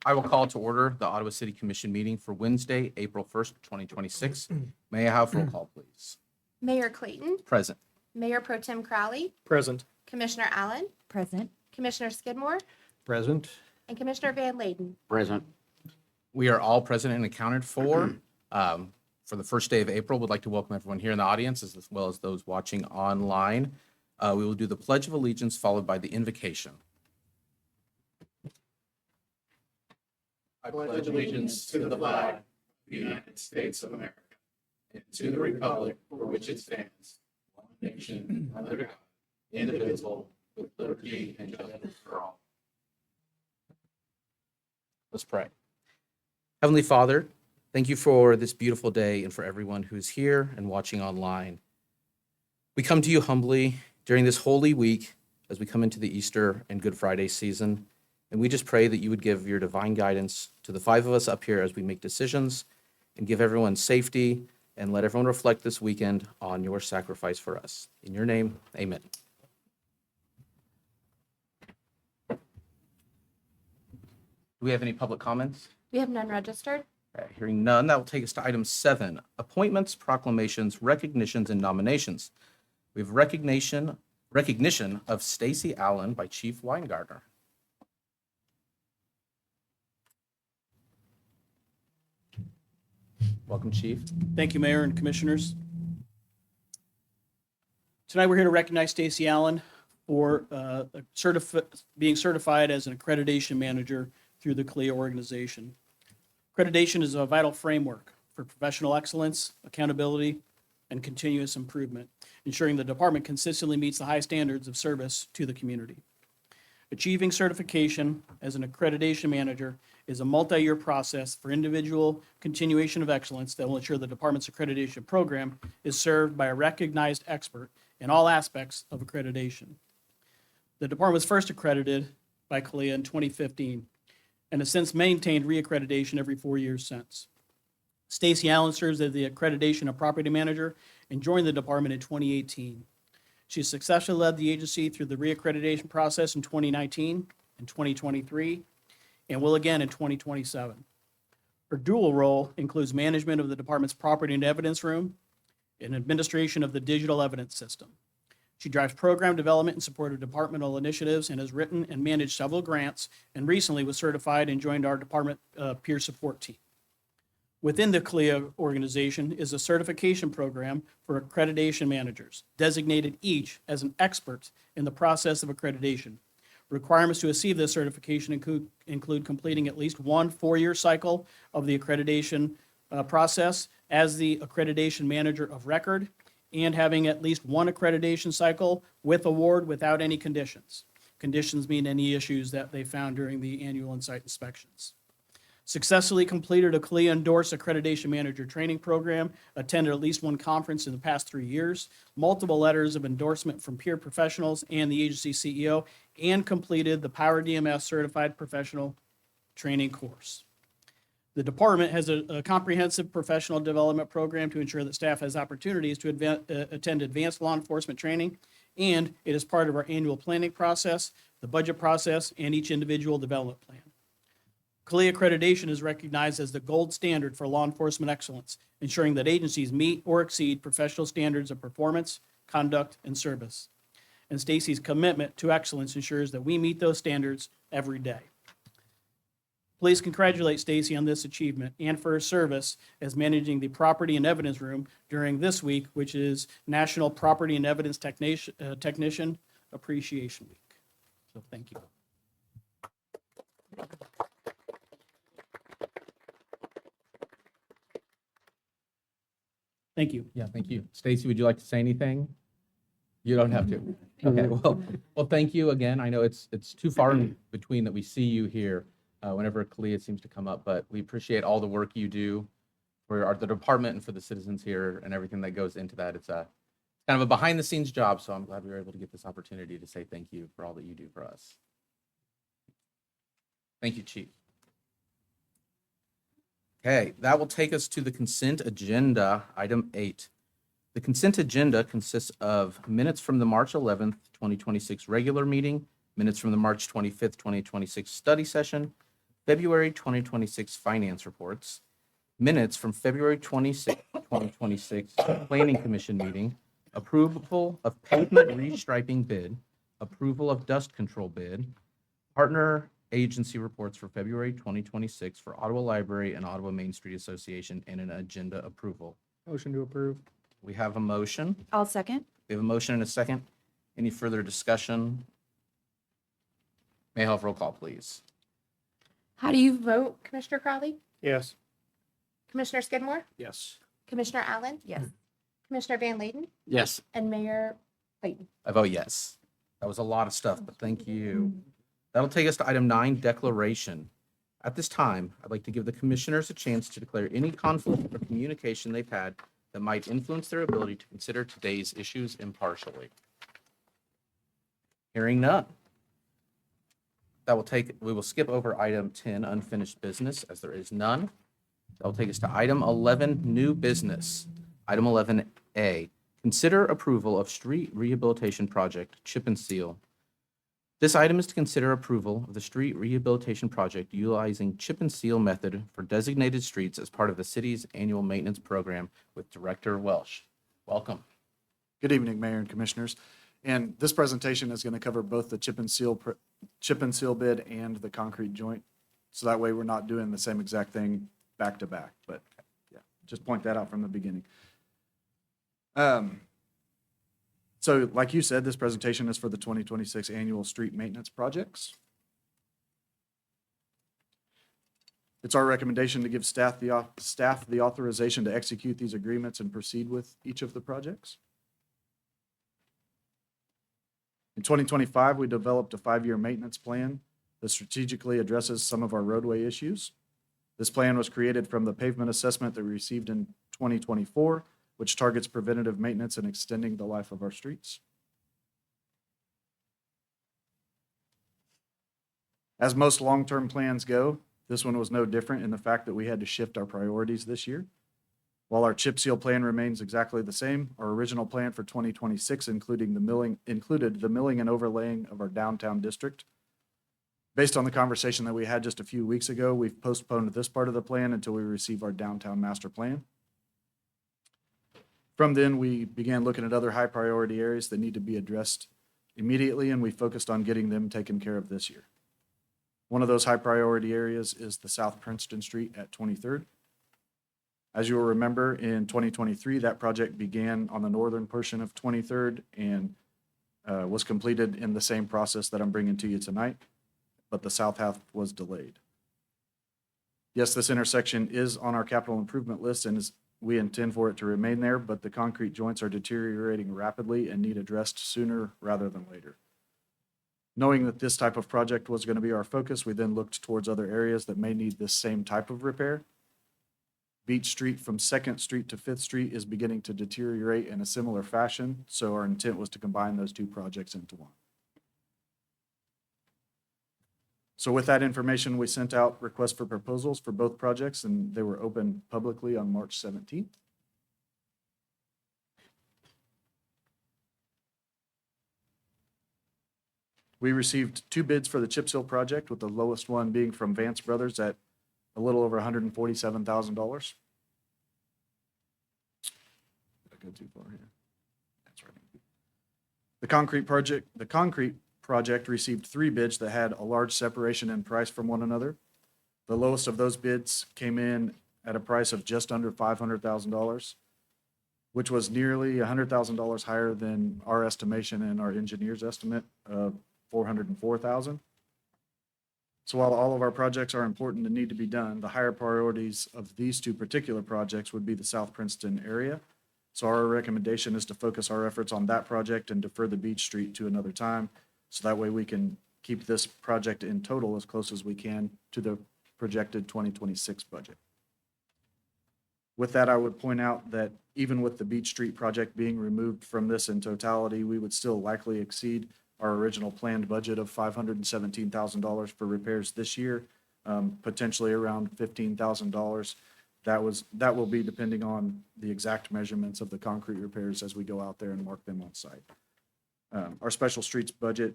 I will call to order the Ottawa City Commission meeting for Wednesday, April 1st, 2026. May I have roll call, please? Mayor Clayton, Present. Mayor Pro Tem Crowley, Present. Commissioner Allen, Present. Commissioner Skidmore, Present. and Commissioner Van Layden. Present. We are all present and accounted for. For the first day of April, we'd like to welcome everyone here in the audience as well as those watching online. We will do the Pledge of Allegiance followed by the invocation. I pledge allegiance to the flag of the United States of America and to the republic for which it stands, one nation, under God, indivisible, with liberty and justice for all. Let's pray. Heavenly Father, thank you for this beautiful day and for everyone who's here and watching online. We come to you humbly during this holy week as we come into the Easter and Good Friday season. And we just pray that you would give your divine guidance to the five of us up here as we make decisions and give everyone safety and let everyone reflect this weekend on your sacrifice for us. In your name, amen. Do we have any public comments? We have none registered. All right, hearing none, that will take us to item 7, appointments, proclamations, recognitions, and nominations. We have recognition of Stacey Allen by Chief Weingartner. Welcome, Chief. Thank you, Mayor and Commissioners. Tonight, we're here to recognize Stacey Allen for being certified as an accreditation manager through the CLIA organization. Accreditation is a vital framework for professional excellence, accountability, and continuous improvement, ensuring the department consistently meets the high standards of service to the community. Achieving certification as an accreditation manager is a multi-year process for individual continuation of excellence that will ensure the department's accreditation program is served by a recognized expert in all aspects of accreditation. The department was first accredited by CLIA in 2015 and has since maintained reaccreditation every 4 years since. Stacey Allen serves as the accreditation of property manager and joined the department in 2018. She successfully led the agency through the reaccreditation process in 2019 and 2023, and will again in 2027. Her dual role includes management of the department's property and evidence room and administration of the digital evidence system. She drives program development in support of departmental initiatives and has written and managed several grants, and recently was certified and joined our department peer support team. Within the CLIA organization is a certification program for accreditation managers, designated each as an expert in the process of accreditation. Requirements to receive this certification include completing at least one 4-year cycle of the accreditation process as the accreditation manager of record, and having at least one accreditation cycle with award without any conditions. Conditions mean any issues that they found during the annual on-site inspections. Successfully completed a CLIA endorsed accreditation manager training program, attended at least one conference in the past 3 years, multiple letters of endorsement from peer professionals and the agency CEO, and completed the Power DMS certified professional training course. The department has a comprehensive professional development program to ensure that staff has opportunities to attend advanced law enforcement training, and it is part of our annual planning process, the budget process, and each individual development plan. CLIA accreditation is recognized as the gold standard for law enforcement excellence, ensuring that agencies meet or exceed professional standards of performance, conduct, and service. And Stacey's commitment to excellence ensures that we meet those standards every day. Please congratulate Stacey on this achievement and for her service as managing the Property and Evidence Room during this week, which is National Property and Evidence Technician Appreciation Week. So thank you. Thank you. Yeah, thank you. Stacey, would you like to say anything? You don't have to. Okay, well, thank you again. I know it's too far in between that we see you here whenever CLIA seems to come up, but we appreciate all the work you do for the department and for the citizens here and everything that goes into that. It's kind of a behind the scenes job, so I'm glad we were able to get this opportunity to say thank you for all that you do for us. Thank you, Chief. Okay, that will take us to the consent agenda, item 8. The consent agenda consists of minutes from the March 11th, 2026 regular meeting, minutes from the March 25th, 2026 study session, February 2026 finance reports, minutes from February 26, 2026 Planning Commission meeting, approval of pavement restriping bid, approval of dust control bid, partner agency reports for February 2026 for Ottawa Library and Ottawa Main Street Association, and an agenda approval. Motion to approve. We have a motion. I'll second. We have a motion and a second. Any further discussion? May I have roll call, please? How do you vote, Commissioner Crowley? Yes. Commissioner Skidmore? Yes. Commissioner Allen? Yes. Commissioner Van Layden? Yes. And Mayor Clayton? I vote yes. That was a lot of stuff, but thank you. That'll take us to item 9, declaration. At this time, I'd like to give the commissioners a chance to declare any conflict or communication they've had that might influence their ability to consider today's issues impartially. Hearing none. We will skip over item 10, unfinished business, as there is none. That will take us to item 11, new business. Item 11A, consider approval of street rehabilitation project, chip and seal. This item is to consider approval of the street rehabilitation project utilizing chip and seal method for designated streets as part of the city's annual maintenance program with Director Welsh. Welcome. Good evening, Mayor and Commissioners. And this presentation is going to cover both the chip and seal bid and the concrete joint. So that way we're not doing the same exact thing back to back, but yeah, just point that out from the beginning. So like you said, this presentation is for the 2026 annual street maintenance projects. It's our recommendation to give staff the authorization to execute these agreements and proceed with each of the projects. In 2025, we developed a 5-year maintenance plan that strategically addresses some of our roadway issues. This plan was created from the pavement assessment that we received in 2024, which targets preventative maintenance and extending the life of our streets. As most long-term plans go, this one was no different in the fact that we had to shift our priorities this year. While our chip seal plan remains exactly the same, our original plan for 2026 included the milling and overlaying of our downtown district. Based on the conversation that we had just a few weeks ago, we've postponed this part of the plan until we receive our downtown master plan. From then, we began looking at other high priority areas that need to be addressed immediately, and we focused on getting them taken care of this year. One of those high priority areas is the South Princeton Street at 23rd. As you will remember, in 2023, that project began on the northern portion of 23rd and was completed in the same process that I'm bringing to you tonight, but the south half was delayed. Yes, this intersection is on our capital improvement list and we intend for it to remain there, but the concrete joints are deteriorating rapidly and need addressed sooner rather than later. Knowing that this type of project was going to be our focus, we then looked towards other areas that may need this same type of repair. Beach Street from 2nd Street to 5th Street is beginning to deteriorate in a similar fashion, so our intent was to combine those two projects into one. So with that information, we sent out requests for proposals for both projects, and they were opened publicly on March 17th. We received 2 bids for the chip seal project, with the lowest one being from Vance Brothers at a little over $147,000. Did I go too far here? That's right. The concrete project received 3 bids that had a large separation in price from one another. The lowest of those bids came in at a price of just under $500,000, which was nearly $100,000 higher than our estimation and our engineer's estimate of $404,000. So while all of our projects are important and need to be done, the higher priorities of these 2 particular projects would be the South Princeton area. So our recommendation is to focus our efforts on that project and defer the Beach Street to another time. So that way we can keep this project in total as close as we can to the projected 2026 budget. With that, I would point out that even with the Beach Street project being removed from this in totality, we would still likely exceed our original planned budget of $517,000 for repairs this year, potentially around $15,000. That will be depending on the exact measurements of the concrete repairs as we go out there and mark them on site. Our special streets budget,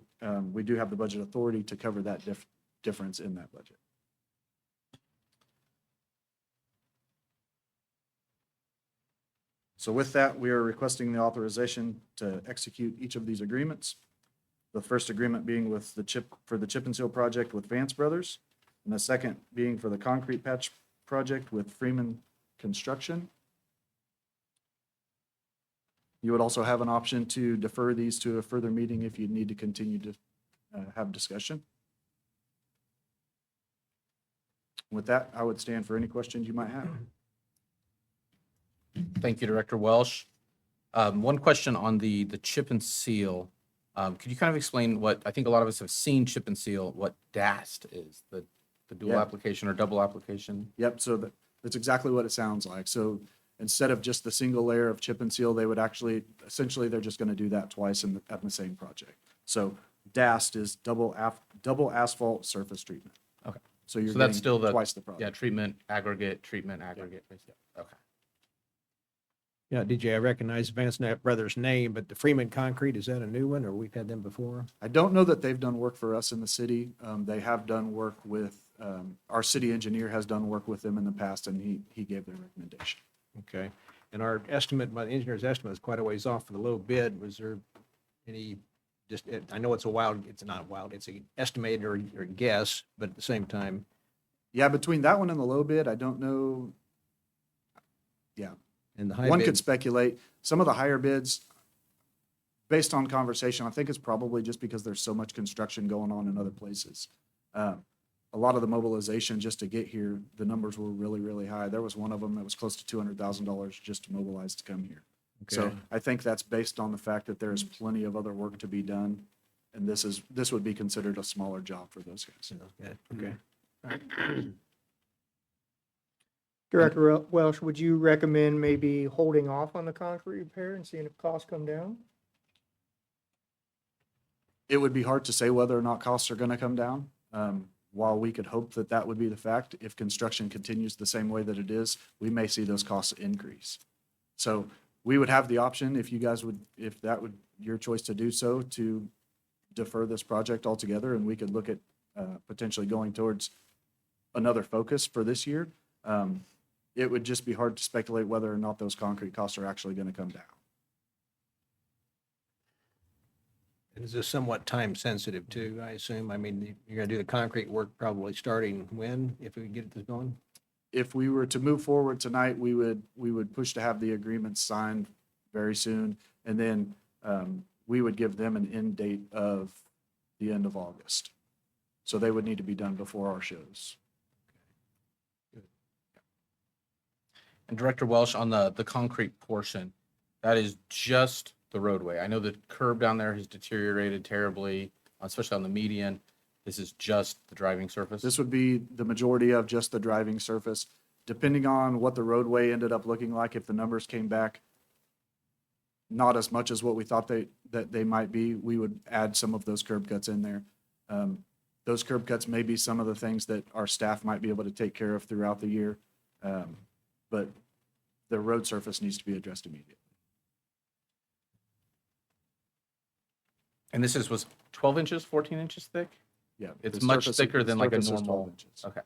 we do have the budget authority to cover that difference in that budget. So with that, we are requesting the authorization to execute each of these agreements. The first agreement being with for the chip and seal project with Vance Brothers, and the second being for the concrete patch project with Freeman Construction. You would also have an option to defer these to a further meeting if you need to continue to have discussion. With that, I would stand for any questions you might have. Thank you, Director Welsh. One question on the chip and seal. Could you kind of explain what, I think a lot of us have seen chip and seal, what DAST is, the dual Yeah. application or double application? Yep, so that's exactly what it sounds like. So instead of just the single layer of chip and seal, they would actually, essentially, they're just going to do that twice at the same project. So DAST is double asphalt surface treatment. Okay. So you're So that's getting still the, twice the yeah, project. treatment, aggregate. Basically. Okay. Yeah, DJ, I recognize Vance Brothers' name, but the Freeman Concrete, is that a new one, or we've had them before? I don't know that they've done work for us in the city. They have done work with, our city engineer has done work with them in the past, and he gave their recommendation. Okay. And our estimate, by the engineer's estimate, is quite a ways off for the low bid. Was there any, just, I know it's not wild, it's an estimated or guess, but at the same time, Yeah, between that one and the low bid, I don't know. Yeah, and the high one bid. could speculate. Some of the higher bids, based on conversation, I think it's probably just because there's so much construction going on in other places. A lot of the mobilization just to get here, the numbers were really, really high. There was one of them that was close to $200,000 just to mobilize to come here. So Okay. I think that's based on the fact that there is plenty of other work to be done. And this would be considered a smaller job for those guys. Okay. Director Welsh, would you recommend maybe holding off on the concrete repair and seeing if costs come down? It would be hard to say whether or not costs are going to come down. While we could hope that that would be the fact, if construction continues the same way that it is, we may see those costs increase. So we would have the option, if you guys would, if that would, your choice to do so, to defer this project altogether, and we could look at potentially going towards another focus for this year. It would just be hard to speculate whether or not those concrete costs are actually going to come down. And is this somewhat time sensitive too, I assume? I mean, you're gonna do the concrete work probably starting when, if we get this going? If we were to move forward tonight, we would push to have the agreements signed very soon. And then we would give them an end date of the end of August. So they would need to be done before our shows. And Director Welsh, on the concrete portion, that is just the roadway. I know the curb down there has deteriorated terribly, especially on the median. This is just the driving surface. This would be the majority of just the driving surface. Depending on what the roadway ended up looking like, if the numbers came back not as much as what we thought that they might be, we would add some of those curb cuts in there. Those curb cuts may be some of the things that our staff might be able to take care of throughout the year. But the road surface needs to be addressed immediately. And this was 12 inches, 14 inches thick? Yeah. It's the much surface- thicker the than like a surface is 12 normal. inches. Okay.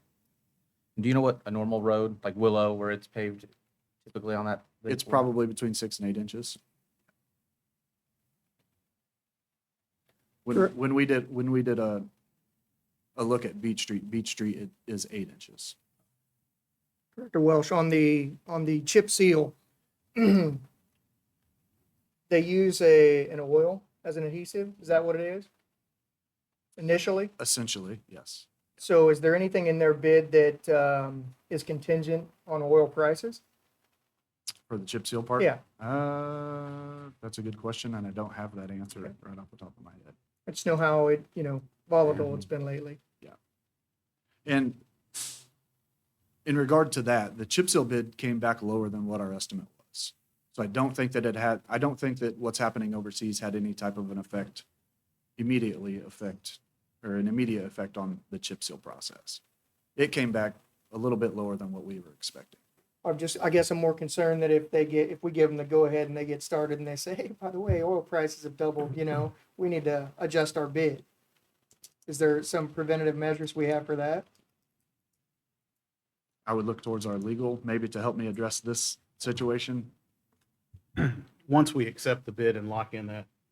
Do you know what a normal road, like Willow, where it's paved typically on that? big It's floor? probably between 6 and 8 inches. Sure. When we did a look at Beach Street, it is 8 inches. Director Welsh, on the chip seal, they use an oil as an adhesive? Is that what it is? Initially? Essentially, yes. So is there anything in their bid that is contingent on oil prices? For the chip seal part? Yeah, That's a good question, and I don't have that answer right off the top of my head. I just know how volatile it's been lately. And in regard to that, the chip seal bid came back lower than what our estimate was. So I don't think that what's happening overseas had any type of an immediate effect on the chip seal process. It came back a little bit lower than what we were expecting. I guess I'm more concerned that if we give them the go ahead and they get started and they say, hey, by the way, oil prices have doubled, we need to adjust our bid. Is there some preventative measures we have for that? I would look towards our legal, maybe to help me address this situation. once we accept the bid and lock in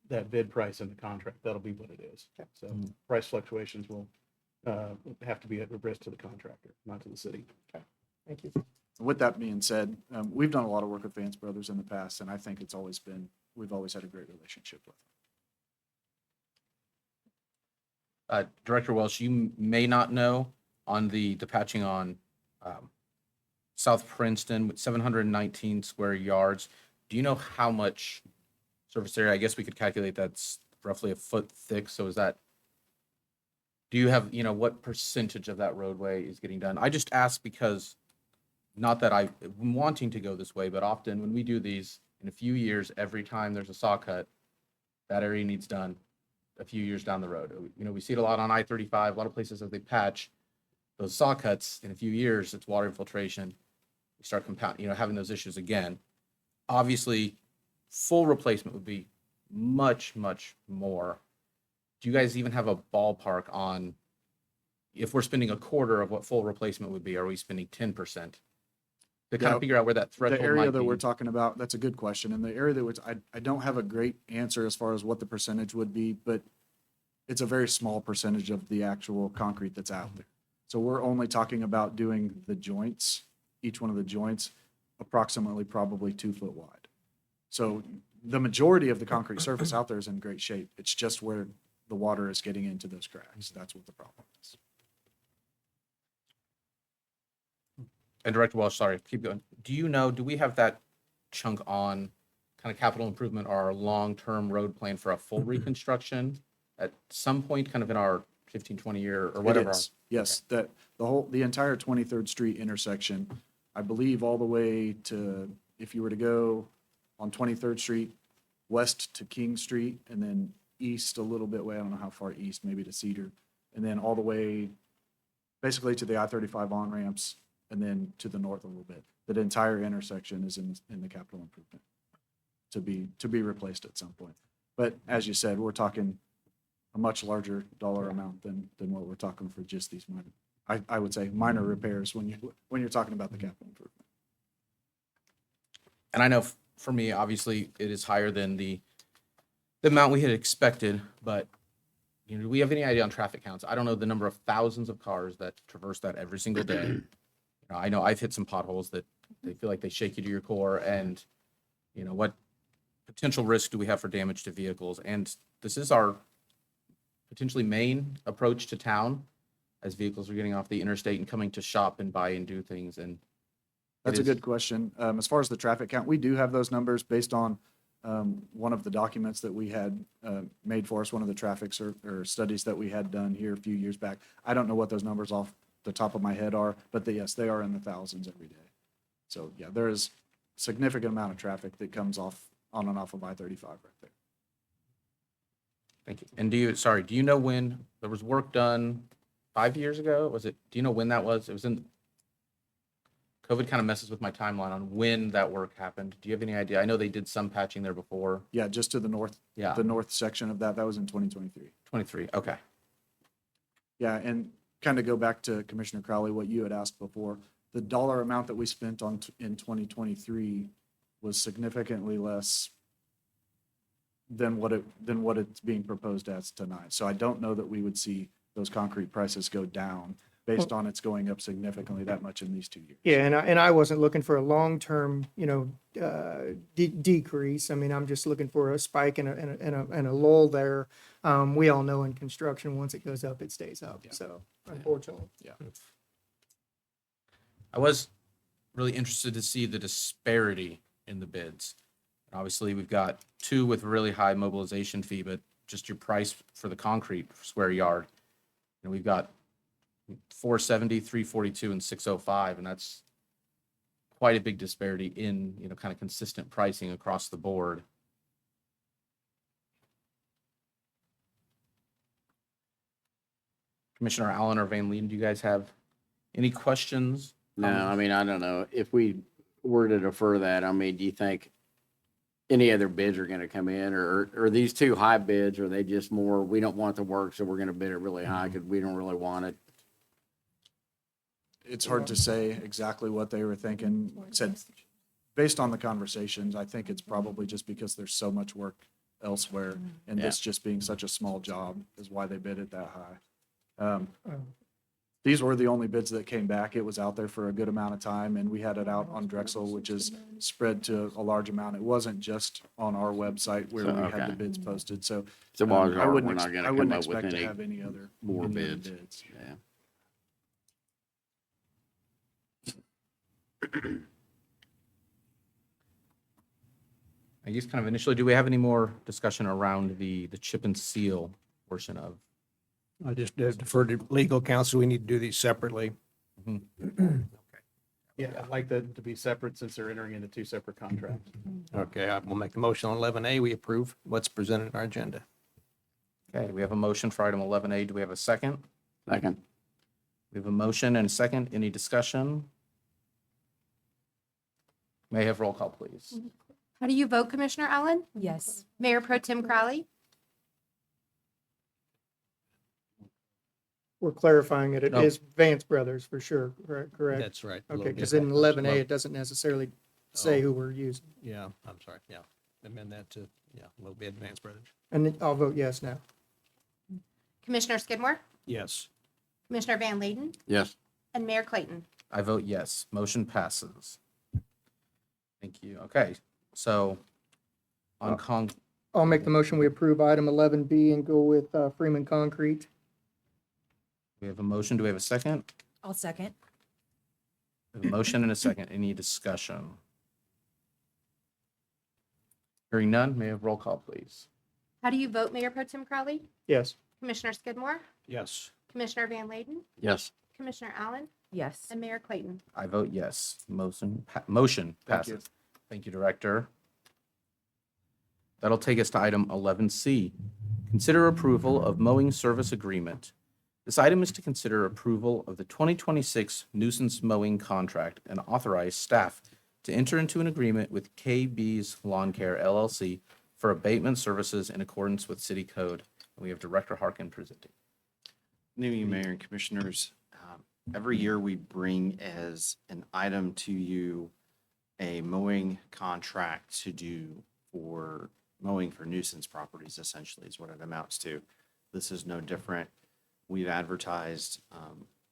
that bid price in the contract, that'll be what it is. Okay. So price fluctuations will have to be at risk to the contractor, not to the city. Thank you. With that being said, we've done a lot of work with Vance Brothers in the past, and I think we've always had a great relationship with them. Director Welsh, you may not know on the patching on South Princeton with 719 square yards. Do you know how much surface area? I guess we could calculate that's roughly a foot thick. So do you have, what percentage of that roadway is getting done? I just ask because, not that I'm wanting to go this way, but often when we do these, in a few years, every time there's a saw cut, that area needs done a few years down the road. We see it a lot on I-35, a lot of places as they patch those saw cuts, in a few years, it's water infiltration. We start having those issues again. Obviously, full replacement would be much, much more. Do you guys even have a ballpark on if we're spending a quarter of what full replacement would be, are we spending 10%? To kind Yeah, of figure out where that threshold The area might that be. we're talking about, that's a good question. And the area that I don't have a great answer as far as what the percentage would be, but it's a very small percentage of the actual concrete that's out there. So we're only talking about doing the joints, each one of the joints, approximately probably 2 foot wide. So the majority of the concrete surface out there is in great shape. It's just where the water is getting into those cracks. That's what the problem is. And Director Welsh, sorry, keep going. Do we have that chunk on kind of capital improvement or our long-term road plan for a full reconstruction at some point, kind of in our 15, 20 year or whatever? It is. Yes, that the entire 23rd Street intersection, I believe all the way to, if you were to go on 23rd Street, west to King Street, and then east a little bit way, I don't know how far east, maybe to Cedar, and then all the way basically to the I-35 on-ramps, and then to the north a little bit. That entire intersection is in the capital improvement to be replaced at some point. But as you said, we're talking a much larger dollar amount than what we're talking for just these minor, I would say minor repairs when you're talking about the capital improvement. And I know for me, obviously, it is higher than the amount we had expected, but do we have any idea on traffic counts? I don't know the number of thousands of cars that traverse that every single day. I know I've hit some potholes that they feel like they shake you to your core, and what potential risk do we have for damage to vehicles? And this is our potentially main approach to town as vehicles are getting off the interstate and coming to shop and buy and do things. And That's a good question. As far as the traffic count, we do have those numbers based on one of the documents that we had made for us, one of the traffic or studies that we had done here a few years back. I don't know what those numbers off the top of my head are, but yes, they are in the thousands every day. So yeah, there is a significant amount of traffic that comes on and off of I-35 right there. thank you. And do you know when there was work done 5 years ago? Do you know when that was? It was COVID kind of messes with my timeline on when that work happened. Do you have any idea? I know they did some patching there before. Yeah, just to the north, Yeah. the north section of that was in 2023. 23. Okay. Yeah, and kind of go back to Commissioner Crowley, what you had asked before, the dollar amount that we spent in 2023 was significantly less than what it's being proposed as tonight. So I don't know that we would see those concrete prices go down based on it's going up significantly that much in these 2 years. Yeah, and I wasn't looking for a long-term, decrease. I mean, I'm just looking for a spike and a lull there. We all know in construction, once it goes up, it stays up. Yeah. So unfortunately. I was really interested to see the disparity in the bids. Obviously, we've got two with really high mobilization fee, but just your price for the concrete per square yard. We've got 470, 342, and 605, and that's quite a big disparity in, kind of consistent pricing across the board. Commissioner Allen or Van Leen, do you guys have any questions? No, I mean, I don't know. If we were to defer that, I mean, do you think any other bids are gonna come in, or are these two high bids, or are they just more, we don't want the work, so we're gonna bid it really high because we don't really want it? It's hard to say exactly what they were thinking. Like I said, based on the conversations, I think it's probably just because there's so much work elsewhere, and this just being such a small job is why they bid it that high. These were the only bids that came back. It was out there for a good amount of time, and we had it out on Drexel, which is spread to a large amount. It wasn't just on our website where So, we had okay. the bids posted, so. So while I wouldn't we're ex- not gonna I come wouldn't up with expect to any have any other more any other bids. Yeah. I guess kind of initially, do we have any more discussion around the chip and seal portion of? I just deferred to legal counsel. We need to do these separately. Yeah, I'd like that to be separate since they're entering into two separate contracts. Okay, I will make the motion on 11A. We approve what's presented in our agenda. Okay, we have a motion for item 11A. Do we have a second? Second. We have a motion and a second. Any discussion? May I have roll call, please? How do you vote, Commissioner Allen? Yes. Mayor Pro Tem Crowley? We're clarifying it. It No. is Vance Brothers for sure, correct? That's right. a Okay, little because bit. in 11A, it doesn't necessarily say Oh. who we're using. Yeah, I'm sorry. Yeah. Amend that to, Low Bid Advance Brothers. And then I'll vote yes now. Commissioner Skidmore? Yes. Commissioner Van Layden? Yes. And Mayor Clayton? I vote yes. Motion passes. Thank you. Okay, so on I'll make the motion. We approve item 11B and go with Freeman Concrete. we have a motion. Do we have a second? I'll second. We have a motion and a second. Any discussion? Hearing none, may I have roll call, please? How do you vote, Mayor Pro Tem Crowley? Yes. Commissioner Skidmore? Yes. Commissioner Van Layden? Yes. Commissioner Allen? Yes. And Mayor Clayton? I vote yes. Motion Thank you. passes. Thank you, Director. That'll take us to item 11C. Consider approval of mowing service agreement. This item is to consider approval of the 2026 nuisance mowing contract and authorize staff to enter into an agreement with KB's Lawn Care LLC for abatement services in accordance with city code. We have Director Harkin presenting. New Year, Mayor and Commissioners. Every year we bring as an item to you a mowing contract to do for mowing for nuisance properties, essentially, is what it amounts to. This is no different. We've advertised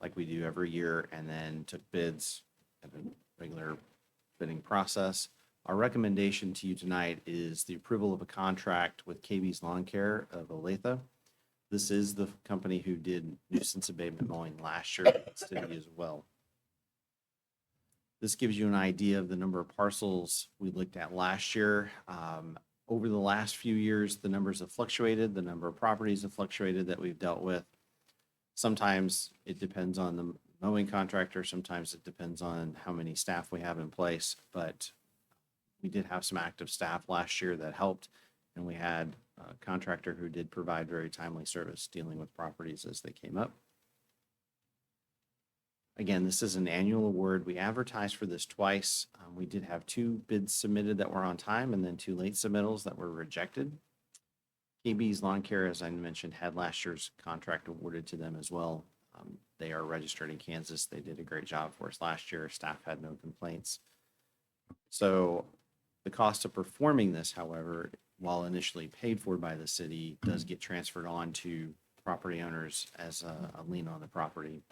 like we do every year and then took bids at a regular bidding process. Our recommendation to you tonight is the approval of a contract with KB's Lawn Care of Olathe. This is the company who did nuisance abatement mowing last year at the city as well. This gives you an idea of the number of parcels we looked at last year. Over the last few years, the numbers have fluctuated, the number of properties have fluctuated that we've dealt with. Sometimes it depends on the mowing contractor, sometimes it depends on how many staff we have in place, but we did have some active staff last year that helped, and we had a contractor who did provide very timely service dealing with properties as they came up. Again, this is an annual award. We advertised for this twice. We did have 2 bids submitted that were on time and then 2 late submittals that were rejected. KB's Lawn Care, as I mentioned, had last year's contract awarded to them as well. They are registered in Kansas. They did a great job for us last year. Staff had no complaints. So the cost of performing this, however, while initially paid for by the city, does get transferred on to property owners as a lien on the property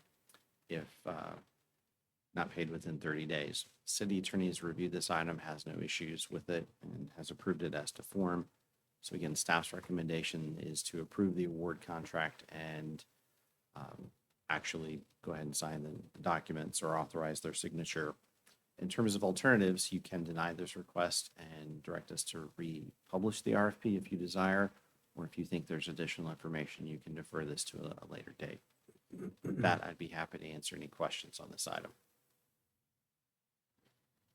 if not paid within 30 days. City attorney has reviewed this item, has no issues with it, and has approved it as to form. So again, staff's recommendation is to approve the award contract and actually go ahead and sign the documents or authorize their signature. In terms of alternatives, you can deny this request and direct us to republish the RFP if you desire, or if you think there's additional information, you can defer this to a later date. With that, I'd be happy to answer any questions on this item.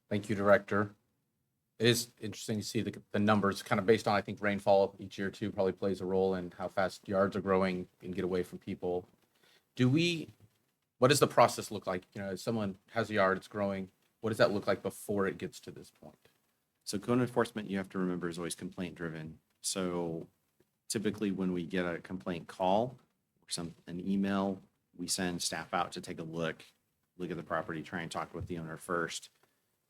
Thank you, Director. It is interesting to see the numbers kind of based on, I think, rainfall each year too probably plays a role in how fast yards are growing and get away from people. What does the process look like? You know, as someone has a yard, it's growing, what does that look like before it gets to this point? So code enforcement, you have to remember, is always complaint driven. So typically when we get a complaint call or an email, we send staff out to take a look at the property, try and talk with the owner first.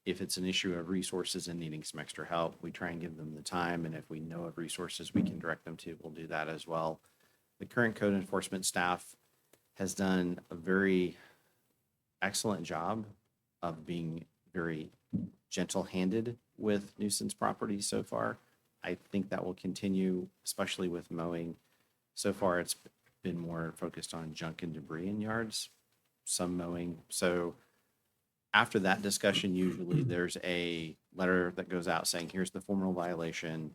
if it's an issue of resources and needing some extra help, we try and give them the time. And if we know of resources we can direct them to, we'll do that as well. The current code enforcement staff has done a very excellent job of being very gentle-handed with nuisance properties so far. I think that will continue, especially with mowing. So far, it's been more focused on junk and debris in yards, some mowing. So after that discussion, usually there's a letter that goes out saying, here's the formal violation.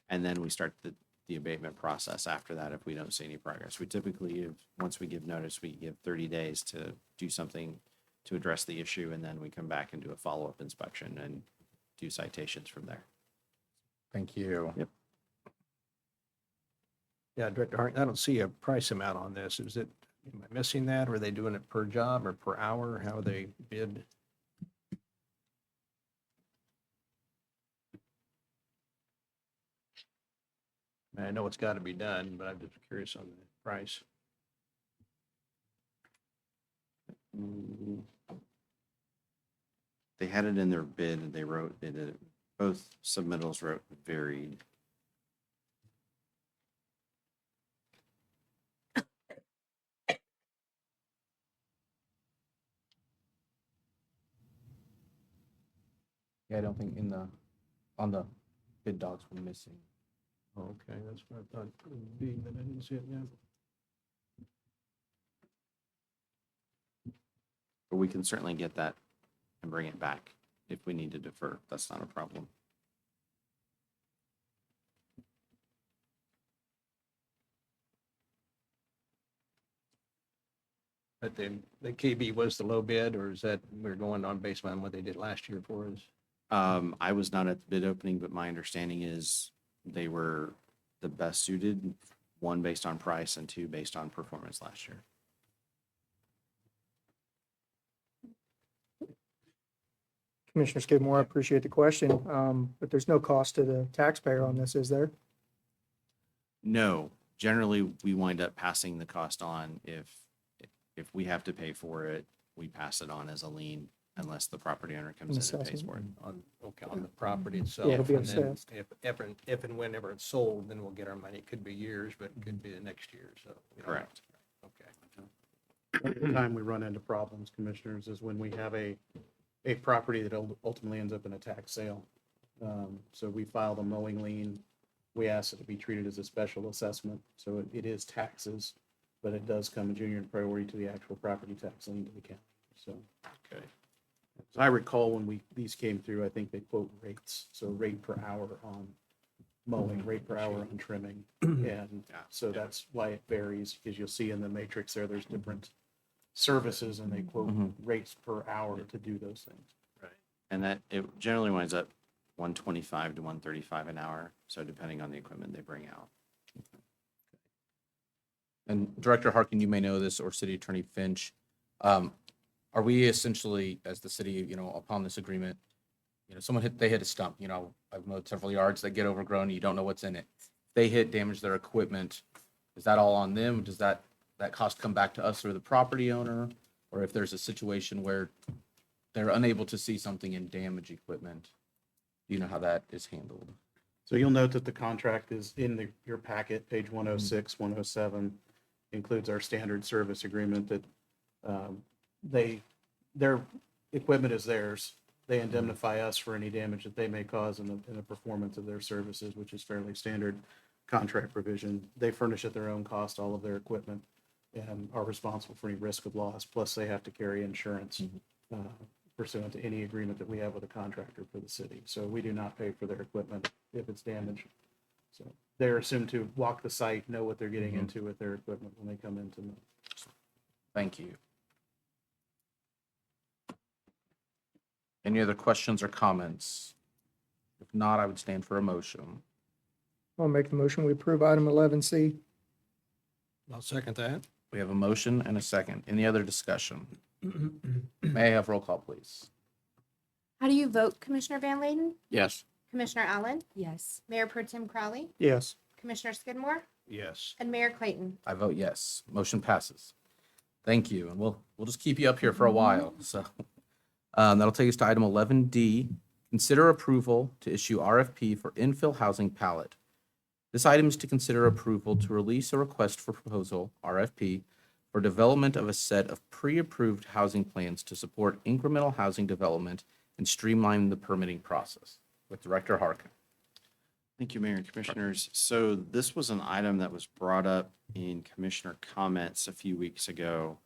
And then we start the abatement process after that if we don't see any progress. We typically, once we give notice, we give 30 days to do something to address the issue, and then we come back and do a follow-up inspection and do citations from there. Thank you. Yep. Yeah, Director Hart, I don't see a price amount on this. Is it, am I missing that? Or are they doing it per job or per hour? How they bid? I know it's got to be done, but I'm just curious on the price. They had it in their bid, and both submittals wrote varied. Yeah, I don't think on the bid docs we're missing. Okay, that's what I thought it would be, but I didn't see it now. But we can certainly get that and bring it back if we need to defer. That's not a problem. But the KB was the low bid, or is that we're going on based on what they did last year for us? I was not at the bid opening, but my understanding is they were the best suited, one based on price and two based on performance last year. Commissioner Skidmore, I appreciate the question, but there's no cost to the taxpayer on this, is there? No, generally, we wind up passing the cost on. If we have to pay for it, we pass it on as a lien unless the property owner comes in and pays for it. On the property itself. Yeah, it'll be and then assessed. If and whenever it's sold, then we'll get our money. It could be years, but it could be the next year, so. we don't know. Correct. Okay. The time we run into problems, commissioners, is when we have a property that ultimately ends up in a tax sale. So we file the mowing lien. We ask it to be treated as a special assessment. So it is taxes, but it does come a junior priority to the actual property tax lien to the county. So. Okay. So I recall when these came through, I think they quote rates. So rate per hour on mowing, rate per hour on trimming. And so that's why it varies, because you'll see in the matrix there's different services and they quote rates per hour to do those things. Right. And that it generally winds up 125 to 135 an hour. So depending on the equipment they bring out. And Director Harkin, you may know this, or City Attorney Finch, are we essentially, as the city, upon this agreement, they hit a stump, I've mowed several yards that get overgrown, you don't know what's in it. They damage their equipment, is that all on them? Does that cost come back to us or the property owner? Or if there's a situation where they're unable to see something and damage equipment, do you know how that is handled? So you'll note that the contract is in your packet, page 106, 107, includes our standard service agreement that their equipment is theirs. They indemnify us for any damage that they may cause in the performance of their services, which is fairly standard contract provision. They furnish at their own cost all of their equipment and are responsible for any risk of loss. Plus, they have to carry insurance pursuant to any agreement that we have with a contractor for the city. So we do not pay for their equipment if it's damaged. So they're assumed to walk the site, know what they're getting into with their equipment when they come into them. Thank you. Any other questions or comments? If not, I would stand for a motion. I'll make the motion. We approve item 11C. I'll second that. We have a motion and a second. Any other discussion? May I have roll call, please? How do you vote, Commissioner Van Layden? Yes. Commissioner Allen? Yes. Mayor Pro Tem Crowley? Yes. Commissioner Skidmore? Yes. And Mayor Clayton? I vote yes. Motion passes. Thank you. And we'll just keep you up here for a while. So That'll take us to item 11D, consider approval to issue RFP for infill housing pallet. This item is to consider approval to release a request for proposal, RFP, for development of a set of pre-approved housing plans to support incremental housing development and streamline the permitting process. With Director Harkin. Thank you, Mayor and Commissioners. So this was an item that was brought up in Commissioner comments a few weeks ago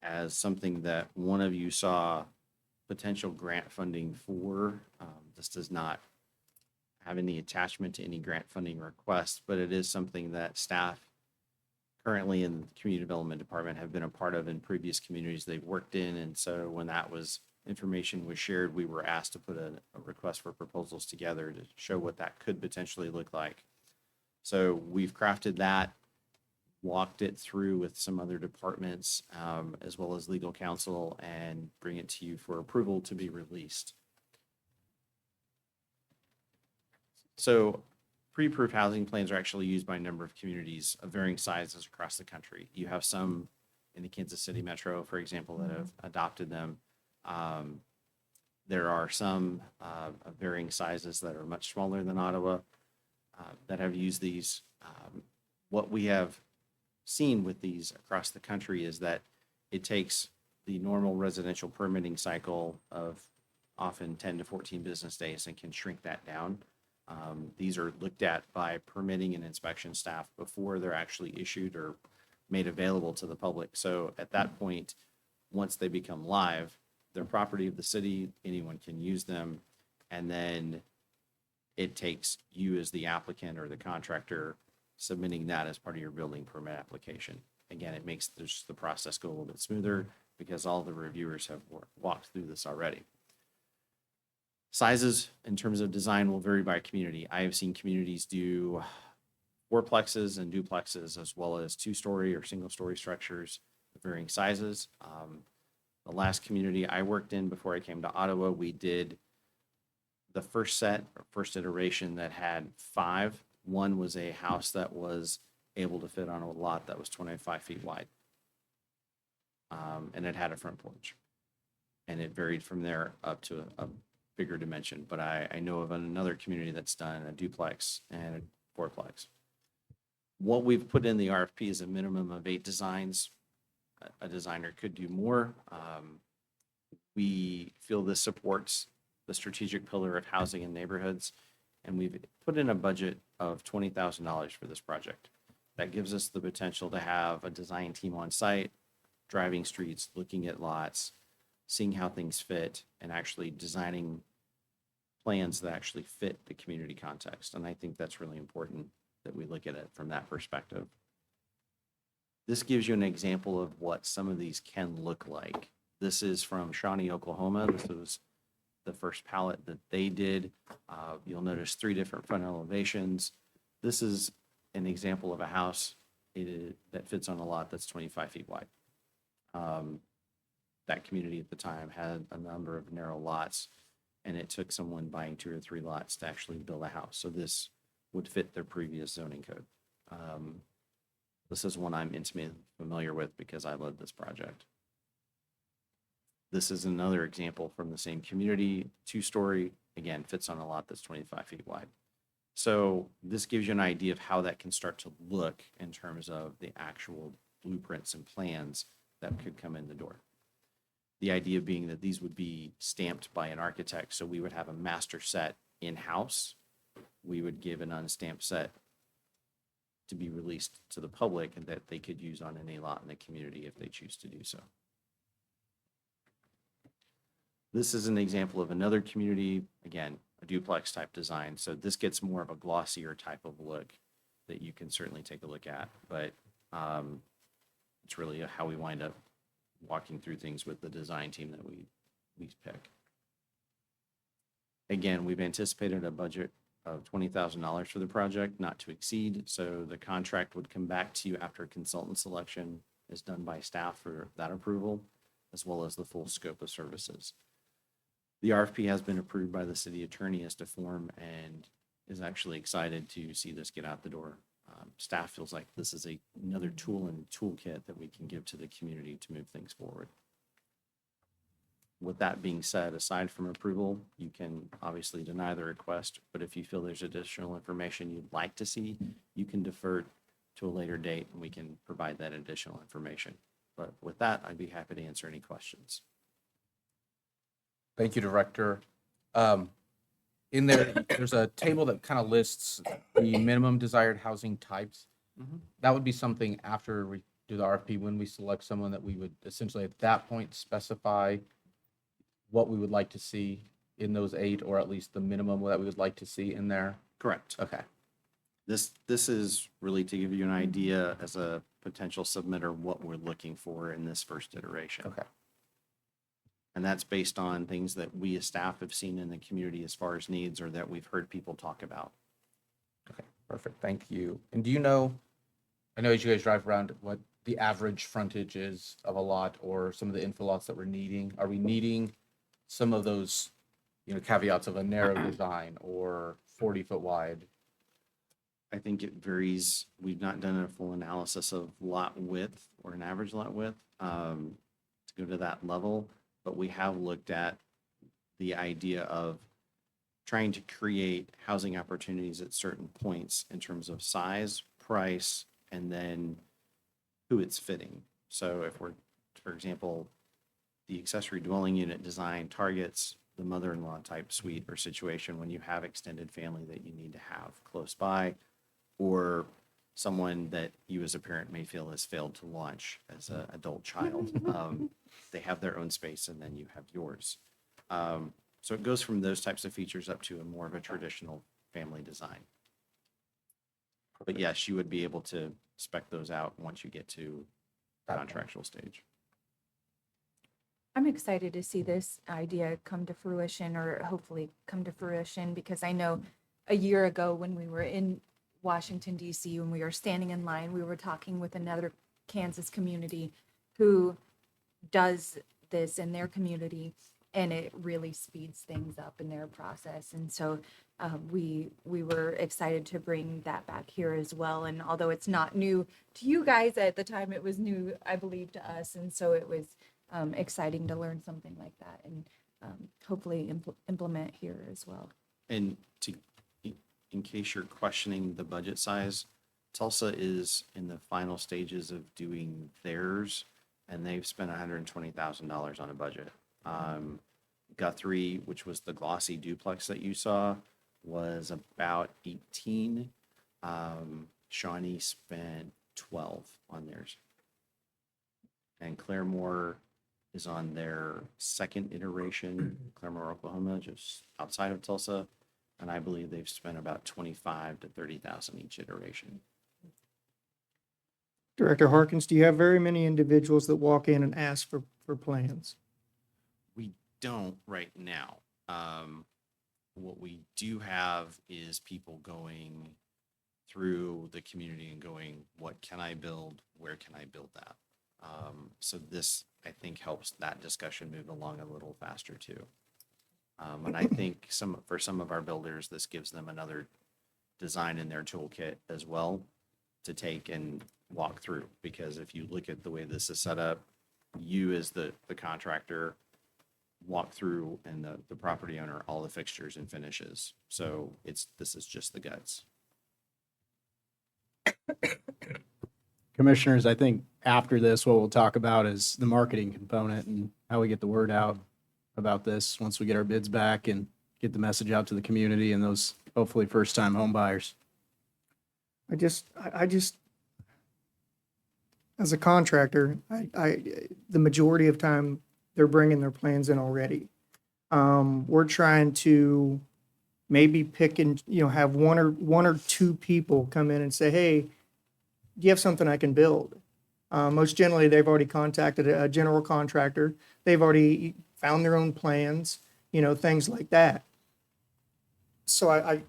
as something that one of you saw potential grant funding for. This does not have any attachment to any grant funding request, but it is something that staff currently in the Community Development Department have been a part of in previous communities they've worked in. And so when that information was shared, we were asked to put a request for proposals together to show what that could potentially look like. So we've crafted that, walked it through with some other departments, as well as legal counsel, and bring it to you for approval to be released. So pre-approved housing plans are actually used by a number of communities of varying sizes across the country. You have some in the Kansas City metro, for example, that have adopted them. There are some of varying sizes that are much smaller than Ottawa that have used these. What we have seen with these across the country is that it takes the normal residential permitting cycle of often 10 to 14 business days and can shrink that down. These are looked at by permitting and inspection staff before they're actually issued or made available to the public. So at that point, once they become live, they're property of the city, anyone can use them. And then it takes you as the applicant or the contractor submitting that as part of your building permit application. Again, it makes the process go a little bit smoother because all the reviewers have walked through this already. Sizes in terms of design will vary by community. I have seen communities do fourplexes and duplexes, as well as two-story or single-story structures of varying sizes. The last community I worked in before I came to Ottawa, we did the first set or first iteration that had 5. One was a house that was able to fit on a lot that was 25 feet wide. And it had a front porch. And it varied from there up to a bigger dimension. But I know of another community that's done a duplex and a fourplex. What we've put in the RFP is a minimum of 8 designs. A designer could do more. We feel this supports the strategic pillar of housing in neighborhoods, and we've put in a budget of $20,000 for this project. That gives us the potential to have a design team on site, driving streets, looking at lots, seeing how things fit, and actually designing plans that actually fit the community context. And I think that's really important that we look at it from that perspective. This gives you an example of what some of these can look like. This is from Shawnee, Oklahoma. This was the first pallet that they did. You'll notice 3 different front elevations. This is an example of a house that fits on a lot that's 25 feet wide. That community at the time had a number of narrow lots, and it took someone buying 2 or 3 lots to actually build a house. So this would fit their previous zoning code. This is one I'm intimately familiar with because I led this project. This is another example from the same community, 2-story, again, fits on a lot that's 25 feet wide. So this gives you an idea of how that can start to look in terms of the actual blueprints and plans that could come in the door. The idea being that these would be stamped by an architect, so we would have a master set in-house. We would give an unstamped set to be released to the public and that they could use on any lot in the community if they choose to do so. This is an example of another community, again, a duplex type design. So this gets more of a glossier type of look that you can certainly take a look at, but it's really how we wind up walking through things with the design team that we pick. Again, we've anticipated a budget of $20,000 for the project, not to exceed. So the contract would come back to you after consultant selection is done by staff for that approval, as well as the full scope of services. The RFP has been approved by the city attorney as to form and is actually excited to see this get out the door. Staff feels like this is another tool and toolkit that we can give to the community to move things forward. With that being said, aside from approval, you can obviously deny the request, but if you feel there's additional information you'd like to see, you can defer to a later date and we can provide that additional information. But with that, I'd be happy to answer any questions. Thank you, Director. In there, there's a table that kind of lists the minimum desired housing types. Mhm. That would be something after we do the RFP, when we select someone, that we would essentially at that point specify what we would like to see in those 8, or at least the minimum that we would like to see in there. Correct. Okay. This is really to give you an idea as a potential submitter what we're looking for in this first iteration. Okay. And that's based on things that we as staff have seen in the community as far as needs or that we've heard people talk about. Okay, perfect. Thank you. And do you know, I know as you guys drive around, what the average frontage is of a lot, or some of the info lots that we're needing? Are we needing some of those, caveats of a narrow design or 40-foot wide? I think it varies. We've not done a full analysis of lot width or an average lot width to go to that level, but we have looked at the idea of trying to create housing opportunities at certain points in terms of size, price, and then who it's fitting. So if we're, for example, the accessory dwelling unit design targets the mother-in-law type suite or situation when you have extended family that you need to have close by, or someone that you as a parent may feel has failed to launch as an adult child. They have their own space and then you have yours. So it goes from those types of features up to a more of a traditional family design. But yes, you would be able to spec those out once you get to the contractual stage. I'm excited to see this idea come to fruition, or hopefully come to fruition, because I know a year ago when we were in Washington, D.C., when we were standing in line, we were talking with another Kansas community who does this in their community, and it really speeds things up in their process. And so we were excited to bring that back here as well. And although it's not new to you guys at the time, it was new, I believe, to us. And so it was exciting to learn something like that, and hopefully implement here as well. And in case you're questioning the budget size, Tulsa is in the final stages of doing theirs, and they've spent $120,000 on a budget. Guthrie, which was the glossy duplex that you saw, was about 18. Shawnee spent 12 on theirs. And Claremore is on their second iteration, Claremore, Oklahoma, just outside of Tulsa. And I believe they've spent about 25 to 30,000 each iteration. Director Harkins, do you have very many individuals that walk in and ask for plans? We don't right now. What we do have is people going through the community and going, what can I build? Where can I build that? So this, I think, helps that discussion move along a little faster too. And I think for some of our builders, this gives them another design in their toolkit as well to take and walk through. Because if you look at the way this is set up, you as the contractor walk through, and the property owner all the fixtures and finishes. So this is just the guts. Commissioners, I think after this, what we'll talk about is the marketing component and how we get the word out about this once we get our bids back and get the message out to the community and those hopefully first-time home buyers. I just, as a contractor, the majority of time, they're bringing their plans in already. We're trying to maybe pick and, have one or two people come in and say, hey, do you have something I can build? Most generally, they've already contacted a general contractor. They've already found their own plans, things like that. So I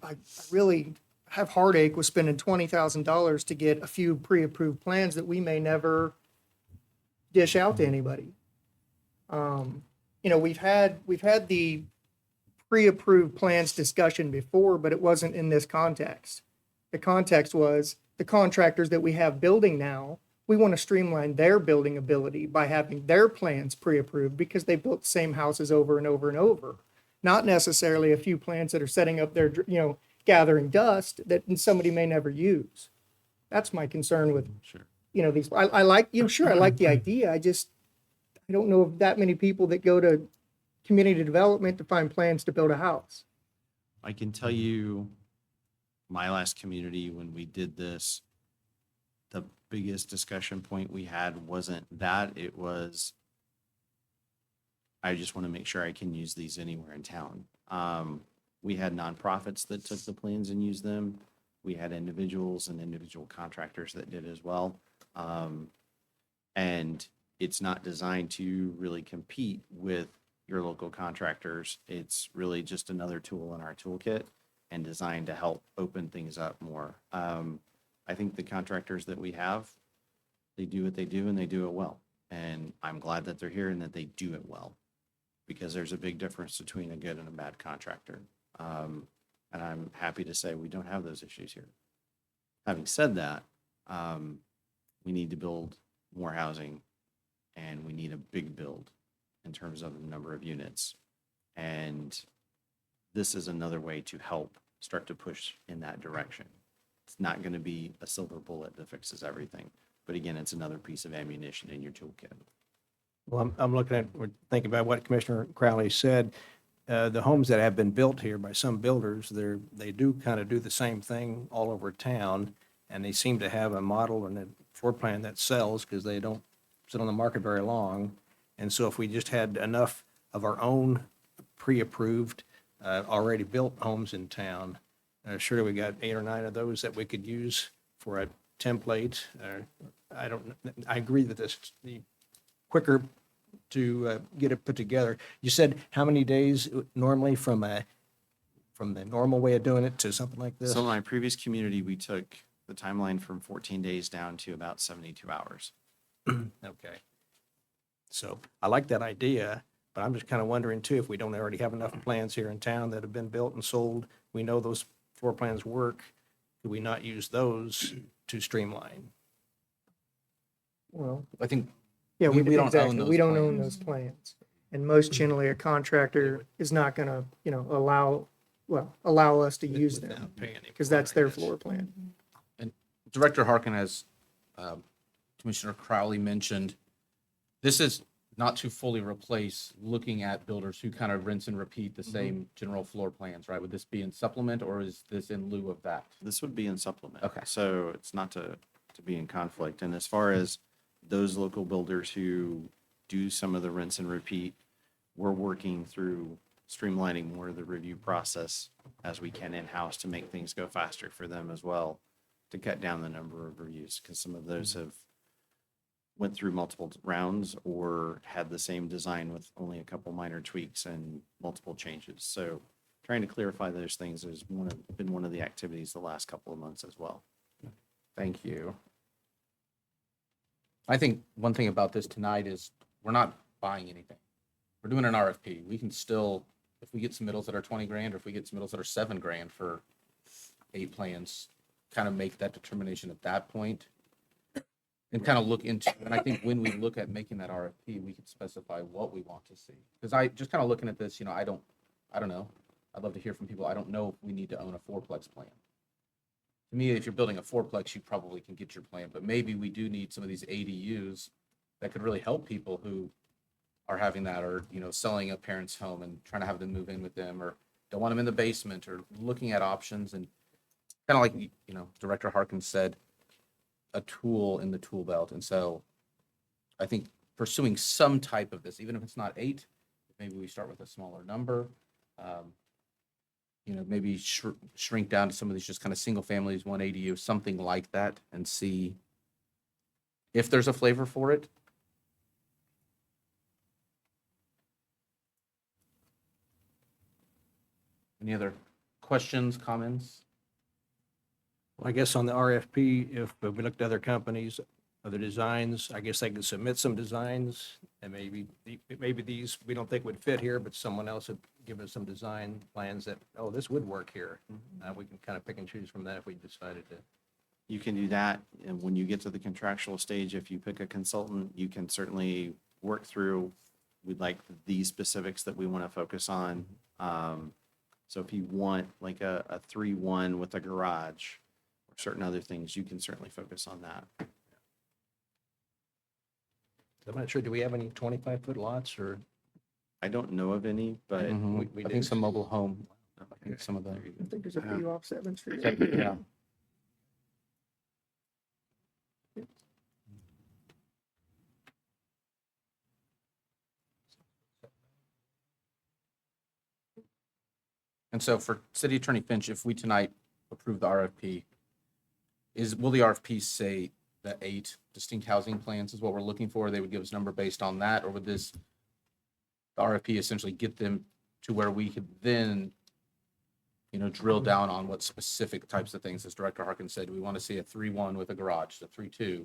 really have heartache with spending $20,000 to get a few pre-approved plans that we may never dish out to anybody. We've had the pre-approved plans discussion before, but it wasn't in this context. The context was the contractors that we have building now we want to streamline their building ability by having their plans pre-approved because they built the same houses over and over and over. Not necessarily a few plans that are setting up their, gathering dust that somebody may never use. That's my concern with, Sure. these, I like, sure, I like the idea. I don't know of that many people that go to community development to find plans to build a house. I can tell you, my last community, when we did this, the biggest discussion point we had wasn't that, it was, I just want to make sure I can use these anywhere in town. We had nonprofits that took the plans and used them. We had individuals and individual contractors that did as well. And it's not designed to really compete with your local contractors. It's really just another tool in our toolkit and designed to help open things up more. I think the contractors that we have, they do what they do and they do it well. And I'm glad that they're here and that they do it well, because there's a big difference between a good and a bad contractor. And I'm happy to say we don't have those issues here. Having said that, we need to build more housing, and we need a big build in terms of the number of units. And this is another way to help start to push in that direction. It's not going to be a silver bullet that fixes everything. But again, it's another piece of ammunition in your toolkit. Well, I'm looking at, we're thinking about what Commissioner Crowley said. The homes that have been built here by some builders, they do kind of do the same thing all over town. And they seem to have a model and a floor plan that sells because they don't sit on the market very long. And so if we just had enough of our own pre-approved, already built homes in town, surely we got 8 or 9 of those that we could use for a template. I agree that the quicker to get it put together. You said how many days normally from the normal way of doing it to something like this? So in my previous community, we took the timeline from 14 days down to about 72 hours. Okay. So I like that idea, but I'm just kind of wondering too, if we don't already have enough plans here in town that have been built and sold, we know those floor plans work, could we not use those to streamline? Well, I think yeah, We don't own exactly. those We don't own plans. those plans. And most generally, a contractor is not gonna, allow us to use them Without paying him because for it, that's I their guess. floor plan. Director Harkin, as Commissioner Crowley mentioned, this is not to fully replace looking at builders who kind of rinse and repeat the same general floor plans, right? Would this be in supplement or is this in lieu of that? This would be in supplement. Okay. So it's not to be in conflict. And as far as those local builders who do some of the rinse and repeat, we're working through streamlining more of the review process as we can in-house to make things go faster for them as well, to cut down the number of reviews, because some of those have went through multiple rounds or had the same design with only a couple minor tweaks and multiple changes. So trying to clarify those things has been one of the activities the last couple of months as well. Thank you. I think one thing about this tonight is we're not buying anything. We're doing an RFP. We can still, if we get submittals that are 20 grand, or if we get submittals that are 7 grand for 8 plans, kind of make that determination at that point and kind of look into, and I think when we look at making that RFP, we could specify what we want to see. Because I just kind of looking at this, I don't know. I'd love to hear from people. I don't know if we need to own a 4-plex plan. To me, if you're building a 4-plex, you probably can get your plan, but maybe we do need some of these ADUs that could really help people who are having that, or, selling a parent's home and trying to have them move in with them, or don't want them in the basement, or looking at options, and kind of like, Director Harkins said, a tool in the tool belt. And so I think pursuing some type of this, even if it's not 8, maybe we start with a smaller number, maybe shrink down to some of these just kind of single families, 1 ADU, something like that, and see if there's a flavor for it. Any other questions, comments? Well, I guess on the RFP, if we looked at other companies, other designs, I guess they could submit some designs, and maybe these we don't think would fit here, but someone else would give us some design plans that, oh, this would work here. We can kind of pick and choose from that if we decided to. You can do that, and when you get to the contractual stage, if you pick a consultant, you can certainly work through, we'd like these specifics that we want to focus on. So if you want like a 3-1 with a garage, or certain other things, you can certainly focus on that. I'm not sure, do we have any 25-foot lots or? I don't know of any, but Mhm. we I do. think some mobile home, I think some of the, there you I think there's a few off 7th Street. yeah. And so for City Attorney Finch, if we tonight approve the RFP, will the RFP say that 8 distinct housing plans is what we're looking for? They would give us a number based on that, or would the RFP essentially get them to where we could then, drill down on what specific types of things, as Director Harkins said, we want to see a 3-1 with a garage, a 3-2.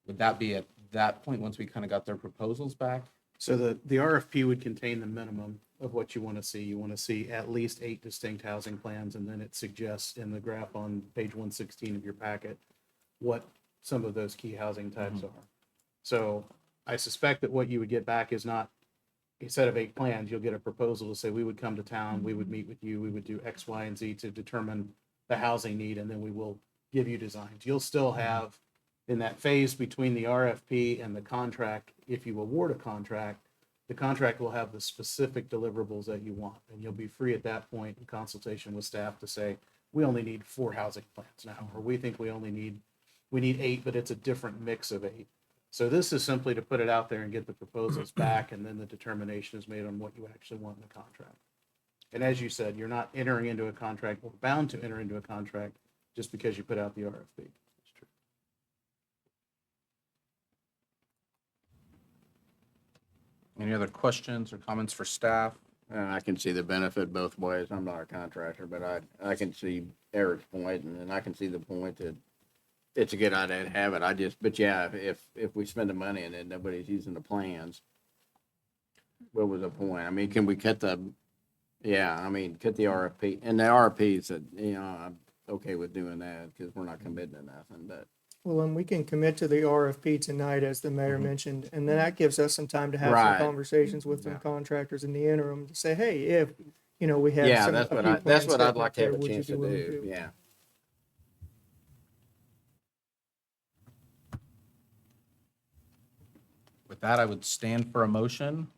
Would that be at that point, once we kind of got their proposals back? So the RFP would contain the minimum of what you want to see. You want to see at least 8 distinct housing plans, and then it suggests in the graph on page 116 of your packet what some of those key housing types are. So I suspect that what you would get back is not a set of 8 plans. You'll get a proposal to say, we would come to town, we would meet with you, we would do X, Y, and Z to determine the housing need, and then we will give you designs. You'll still have, in that phase between the RFP and the contract, if you award a contract, the contract will have the specific deliverables that you want. And you'll be free at that point in consultation with staff to say, we only need 4 housing plans now, or we think we need 8, but it's a different mix of 8. So this is simply to put it out there and get the proposals back, and then the determination is made on what you actually want in the contract. And as you said, you're not entering into a contract, or bound to enter into a contract just because you put out the RFP. Any other questions or comments for staff? I can see the benefit both ways. I'm not a contractor, but I can see Eric's point, and then I can see the point that it's a good idea to have it. But yeah, if we spend the money and then nobody's using the plans, what was the point? I mean, can we cut the RFP? And the RFP said, I'm okay with doing that because we're not committing to nothing, but. Well, and we can commit to the RFP tonight, as the mayor mentioned, and then that gives us some time to have some Right. conversations with some contractors in the interim to say, hey, if, we have Yeah, some, that's a what few that's plans what I'd sitting like up to have there, a would you chance be to willing do. Yeah. With that, I would stand for a motion.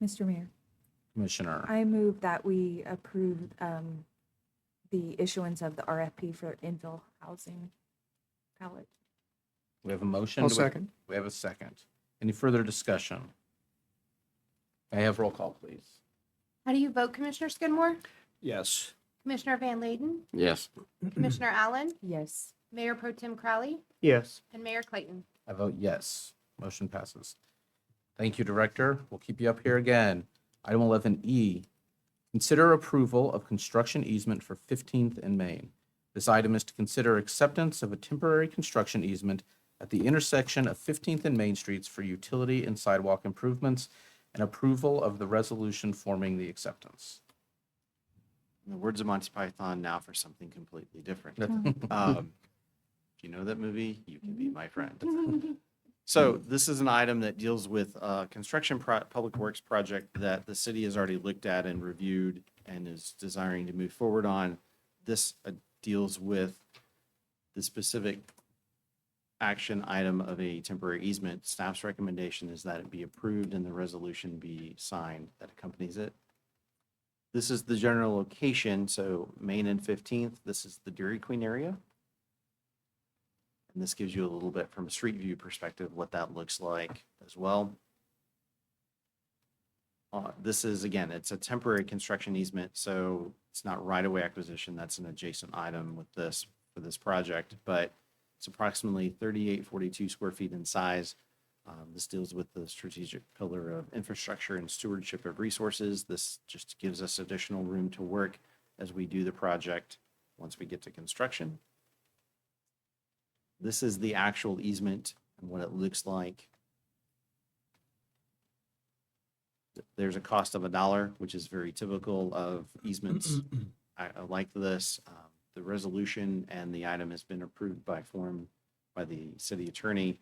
Mr. Mayor, Commissioner, I move that we approve the issuance of the RFP for infill housing pallet. we have a motion. I'll Do second. We have a second. Any further discussion? May I have roll call, please? How do you vote, Commissioner Skidmore? Yes. Commissioner Van Layden? Yes. Commissioner Allen? Yes. Mayor Pro Tem Crowley? Yes. And Mayor Clayton? I vote yes. Motion passes. Thank you, Director. We'll keep you up here again. Item 11E, consider approval of construction easement for 15th and Main. This item is to consider acceptance of a temporary construction easement at the intersection of 15th and Main Streets for utility and sidewalk improvements and approval of the resolution forming the acceptance. In the words of Monty Python, now for something completely different. If you know that movie, you can be my friend. So this is an item that deals with a construction public works project that the city has already looked at and reviewed and is desiring to move forward on. This deals with the specific action item of a temporary easement. Staff's recommendation is that it be approved and the resolution be signed that accompanies it. This is the general location, so Main and 15th, this is the Dairy Queen area. And this gives you a little bit from a street view perspective, what that looks like as well. This is, again, it's a temporary construction easement, so it's not right-of-way acquisition. That's an adjacent item with this, for this project, but it's approximately 3842 square feet in size. This deals with the strategic pillar of infrastructure and stewardship of resources. This just gives us additional room to work as we do the project once we get to construction. This is the actual easement and what it looks like. There's a cost of $1, which is very typical of easements. I like this. the resolution and the item has been approved by form by the city attorney.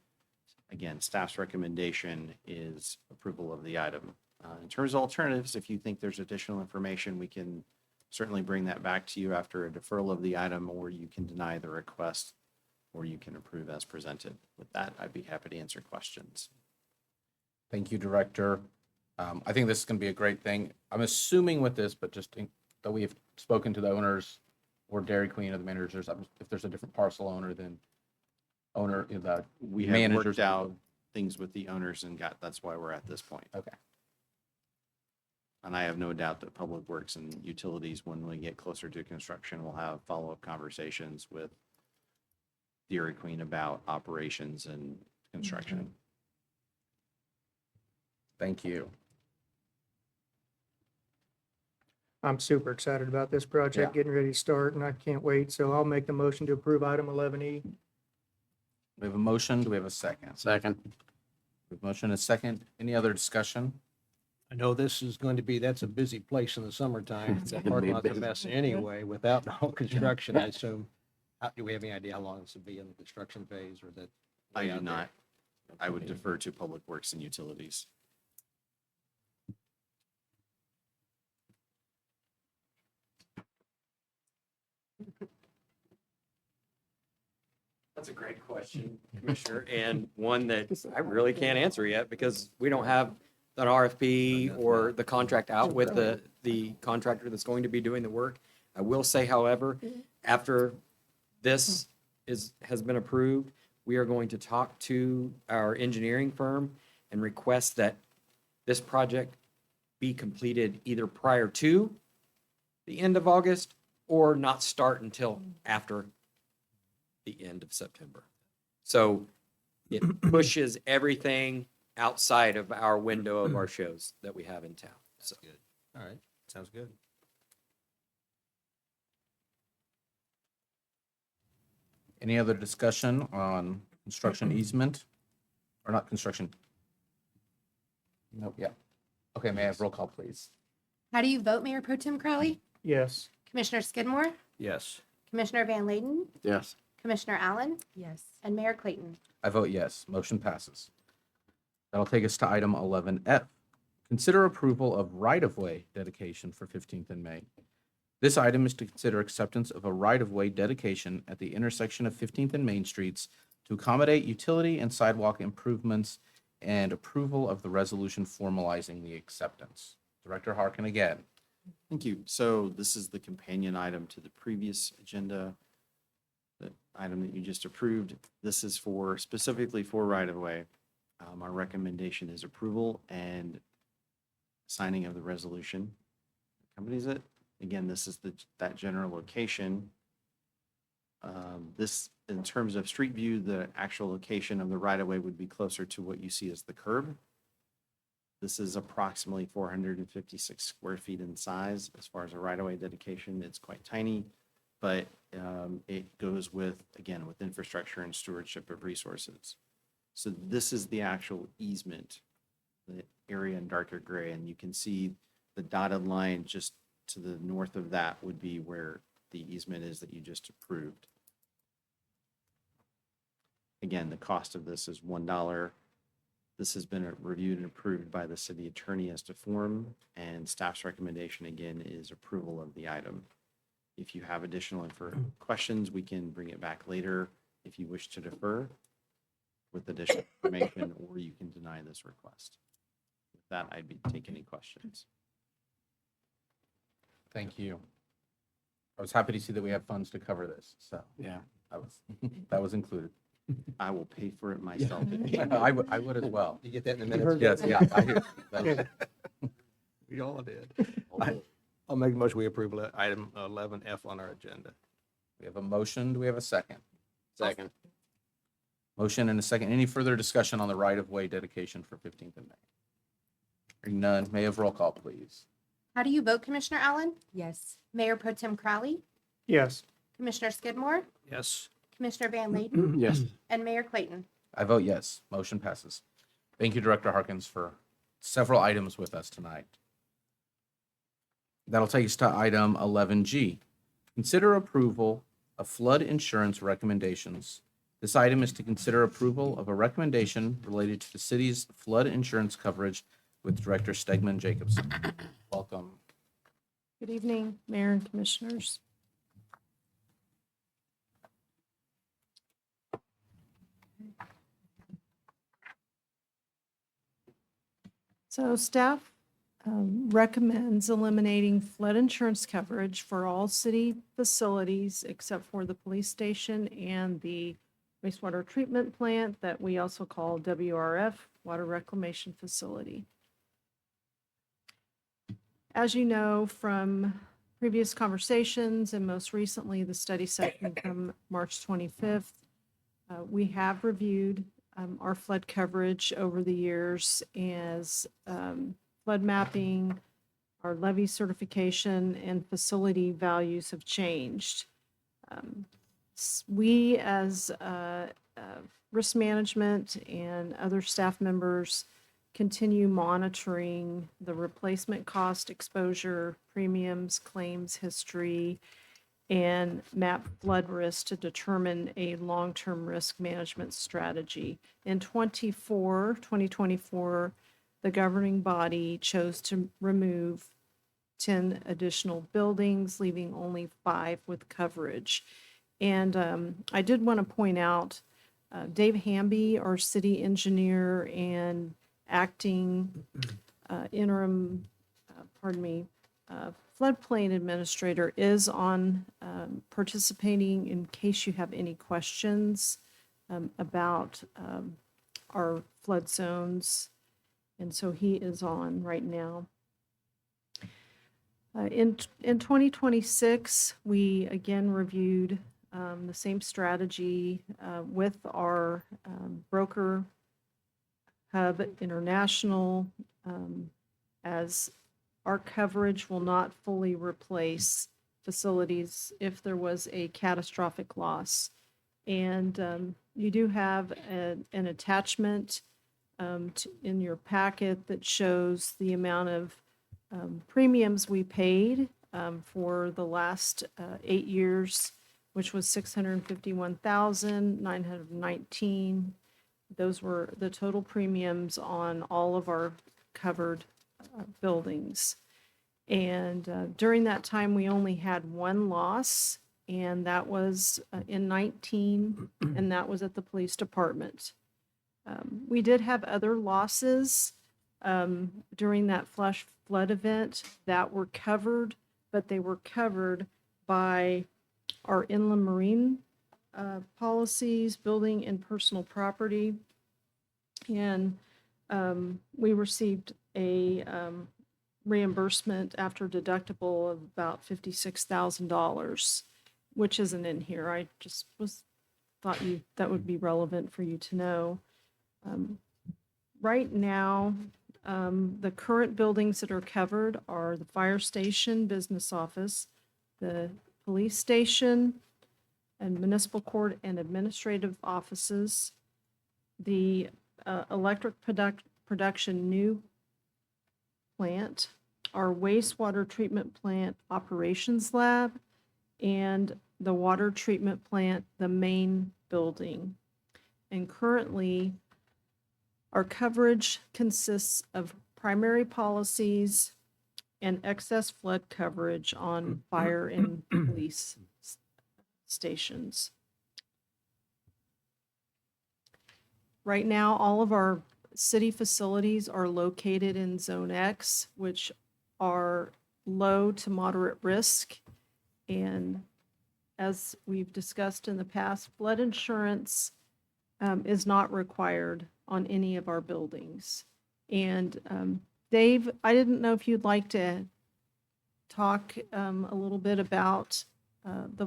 Again, staff's recommendation is approval of the item. In terms of alternatives, if you think there's additional information, we can certainly bring that back to you after a deferral of the item, or you can deny the request, or you can approve as presented. With that, I'd be happy to answer questions. Thank you, Director. I think this is going to be a great thing. I'm assuming with this, but that we have spoken to the owners or Dairy Queen or the managers, if there's a different parcel owner, then the We have managers. worked out things with the owners and that's why we're at this point. Okay. And I have no doubt that Public Works and Utilities, when we get closer to construction, will have follow-up conversations with Dairy Queen about operations and construction. Thank you. I'm super excited about this project, getting ready to start, and I can't wait. So I'll make the motion to approve item 11E. We have a motion. Do we have a second? Second. We have a motion and a second. Any other discussion? I know this is going to be, that's a busy place in the summertime. That parking lot's a mess anyway, without no construction, I assume. Do we have any idea how long this will be in the construction phase, or that? I way do out there? not. I would defer to Public Works and Utilities. That's a great question, Commissioner, and one that I really can't answer yet because we don't have an RFP or the contract out with the contractor that's going to be doing the work. I will say, however, after this has been approved, we are going to talk to our engineering firm and request that this project be completed either prior to the end of August or not start until after the end of September. So it pushes everything outside of our window of our shows that we have in town. So Good. All right, sounds good. Any other discussion on construction easement? Or not construction? Nope, yeah. Okay, may I have roll call, please? How do you vote, Mayor Pro Tem Crowley? Yes. Commissioner Skidmore? Yes. Commissioner Van Layden? Yes. Commissioner Allen? Yes. And Mayor Clayton? I vote yes. Motion passes. That'll take us to item 11F. Consider approval of right-of-way dedication for 15th and May. This item is to consider acceptance of a right-of-way dedication at the intersection of 15th and Main Streets to accommodate utility and sidewalk improvements and approval of the resolution formalizing the acceptance. Director Harkin again. Thank you. So this is the companion item to the previous agenda, the item that you just approved. This is specifically for right-of-way. Our recommendation is approval and signing of the resolution. Accompanies it. Again, this is that general location. This, in terms of street view, the actual location of the right-of-way would be closer to what you see as the curb. This is approximately 456 square feet in size. As far as a right-of-way dedication, it's quite tiny, but it goes with infrastructure and stewardship of resources. So this is the actual easement, the area in darker gray, and you can see the dotted line just to the north of that would be where the easement is that you just approved. Again, the cost of this is $1. This has been reviewed and approved by the city attorney as to form, and staff's recommendation again is approval of the item. If you have additional questions, we can bring it back later if you wish to defer with additional information, or you can deny this request. With that, I'd be taking any questions. Thank you. I was happy to see that we have funds to cover this, so Yeah. that was included. I will pay for it myself. I would as well. You get that in a minute? Yes, yeah. I hear that. We all did. I'll make the motion, we approve item 11F on our agenda. We have a motion. Do we have a second? Second. Motion and a second. Any further discussion on the right-of-way dedication for 15th and May? Hearing none, may I have roll call, please? How do you vote, Commissioner Allen? Yes. Mayor Pro Tem Crowley? Yes. Commissioner Skidmore? Yes. Commissioner Van Layden? Yes. And Mayor Clayton? I vote yes. Motion passes. Thank you, Director Harkins, for several items with us tonight. That'll take us to item 11G. Consider approval of flood insurance recommendations. This item is to consider approval of a recommendation related to the city's flood insurance coverage with Director Stegman Jacobson. Welcome. Good evening, Mayor and Commissioners. So staff recommends eliminating flood insurance coverage for all city facilities except for the police station and the wastewater treatment plant that we also call WRF, Water Reclamation Facility. As you know from previous conversations and most recently the study session from March 25th, we have reviewed our flood coverage over the years as flood mapping, our levee certification, and facility values have changed. We as risk management and other staff members continue monitoring the replacement cost exposure, premiums, claims history, and map flood risk to determine a long-term risk management strategy. In 2024, the governing body chose to remove 10 additional buildings, leaving only 5 with coverage. And I did want to point out, Dave Hamby, our city engineer and acting interim, floodplain administrator, is on participating in case you have any questions about our flood zones. And so he is on right now. In 2026, we again reviewed the same strategy with our broker Hub International, as our coverage will not fully replace facilities if there was a catastrophic loss. And you do have an attachment in your packet that shows the amount of premiums we paid for the last 8 years, which was $651,919. Those were the total premiums on all of our covered buildings. And during that time, we only had one loss, and that was in 19, and that was at the police department. We did have other losses during that flash flood event that were covered, but they were covered by our inland marine policies, building and personal property. And we received a reimbursement after deductible of about $56,000, which isn't in here. I just thought that would be relevant for you to know. Right now, the current buildings that are covered are the fire station, business office, the police station, and municipal court and administrative offices, the electric production new plant, our wastewater treatment plant operations lab, and the water treatment plant, the main building. And currently, our coverage consists of primary policies and excess flood coverage on fire and police stations. Right now, all of our city facilities are located in Zone X, which are low to moderate risk. And as we've discussed in the past, flood insurance is not required on any of our buildings. And Dave, I didn't know if you'd like to talk a little bit about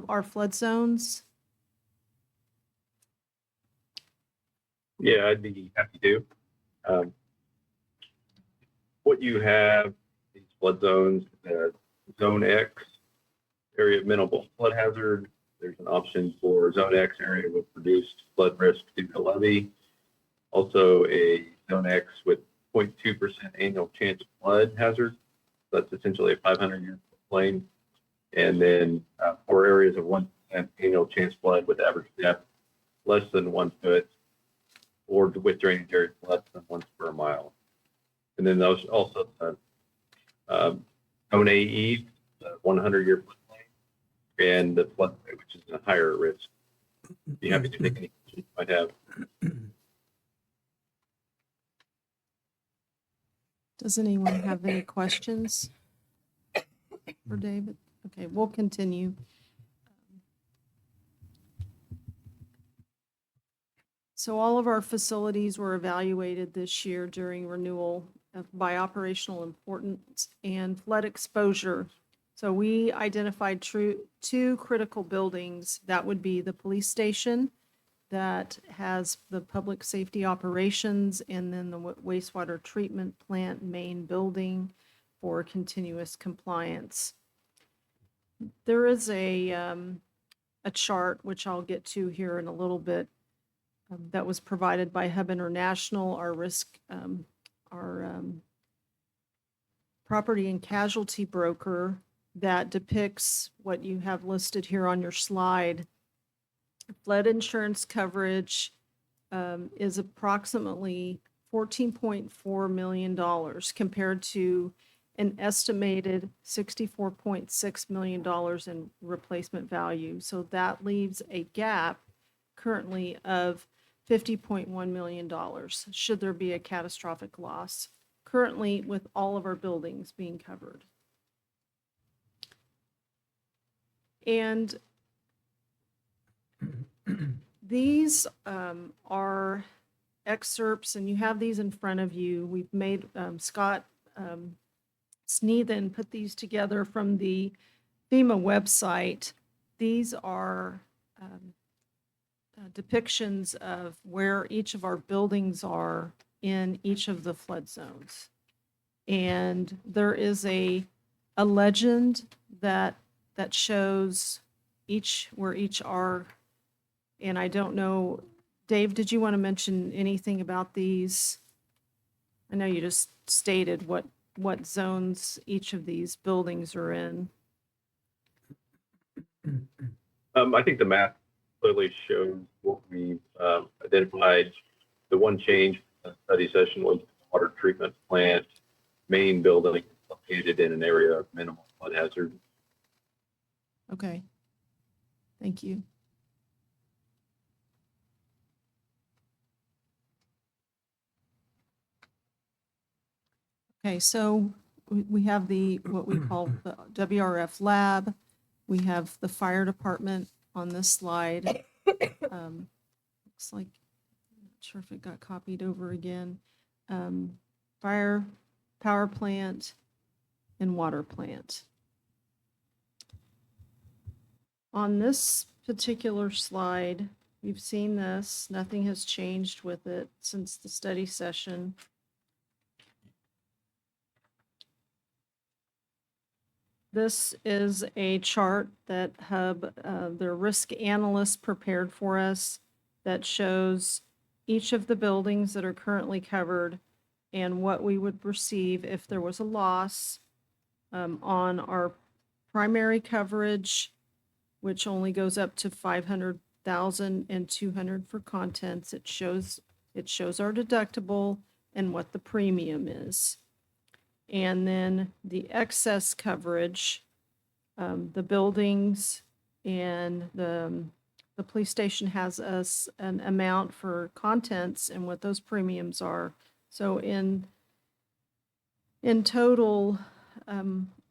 our flood zones. Yeah, I'd be happy to. What you have, these flood zones, Zone X, area of minimal flood hazard. There's an option for Zone X, area with reduced flood risk due to levee. Also a Zone X with 0.2% annual chance of flood hazard. That's essentially a 500-year floodplain. And then for areas of 1% annual chance flood with average depth less than 1 foot, or with drainage areas less than 1 square mile. And then those also zone AE, the 100-year floodplain, and the floodplain, which is a higher risk. Be happy to take any questions you might have. Does anyone have any questions for David? Okay, we'll continue. So all of our facilities were evaluated this year during renewal by operational importance and flood exposure. So we identified two critical buildings. That would be the police station that has the public safety operations, and then the wastewater treatment plant main building for continuous compliance. There is a chart, which I'll get to here in a little bit, that was provided by Hub International, our property and casualty broker, that depicts what you have listed here on your slide. Flood insurance coverage is approximately $14.4 million compared to an estimated $64.6 million in replacement value. So that leaves a gap currently of $50.1 million should there be a catastrophic loss, currently with all of our buildings being covered. And these are excerpts, and you have these in front of you. We've made, Scott Sneathen put these together from the FEMA website. These are depictions of where each of our buildings are in each of the flood zones. And there is a legend that shows where each are. And I don't know, Dave, did you want to mention anything about these? I know you just stated what zones each of these buildings are in. I think the map clearly shows what we identified. The one change study session was the water treatment plant main building located in an area of minimal flood hazard. Okay. Thank you. Okay, so we have what we call the WRF lab. We have the fire department on this slide. Looks like, I'm not sure if it got copied over again. Fire, power plant, and water plant. On this particular slide, we've seen this. Nothing has changed with it since the study session. This is a chart that Hub, their risk analyst, prepared for us that shows each of the buildings that are currently covered and what we would receive if there was a loss on our primary coverage, which only goes up to $500,000 and $200,000 for contents. It shows our deductible and what the premium is. And then the excess coverage, the buildings and the police station has us an amount for contents and what those premiums are. So in total,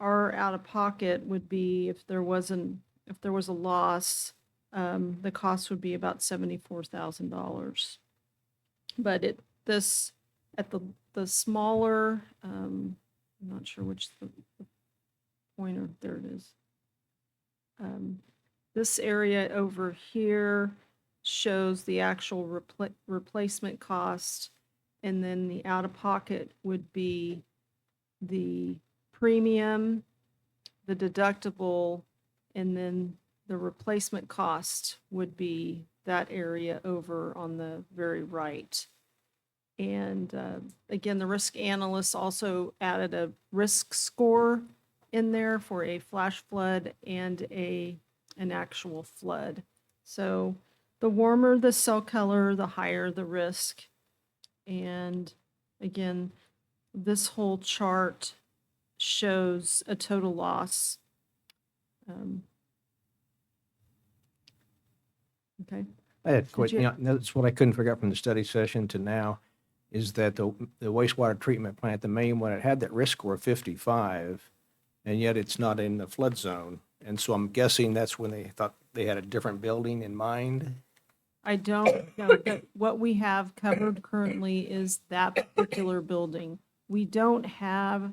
our out-of-pocket would be, if there was a loss, the cost would be about $74,000. But at the smaller, I'm not sure which the pointer, there it is. This area over here shows the actual replacement cost, and then the out-of-pocket would be the premium, the deductible, and then the replacement cost would be that area over on the very right. And again, the risk analysts also added a risk score, in there for a flash flood and an actual flood. So the warmer the cell color, the higher the risk. And again, this whole chart shows a total loss. Okay. I had quite, you- you know, that's what I couldn't figure out from the study session to now, is that the wastewater treatment plant, the main one, it had that risk score of 55, and yet it's not in the flood zone. And so I'm guessing that's when they thought they had a different building in mind. I don't know, but what we have covered currently is that particular building. We don't have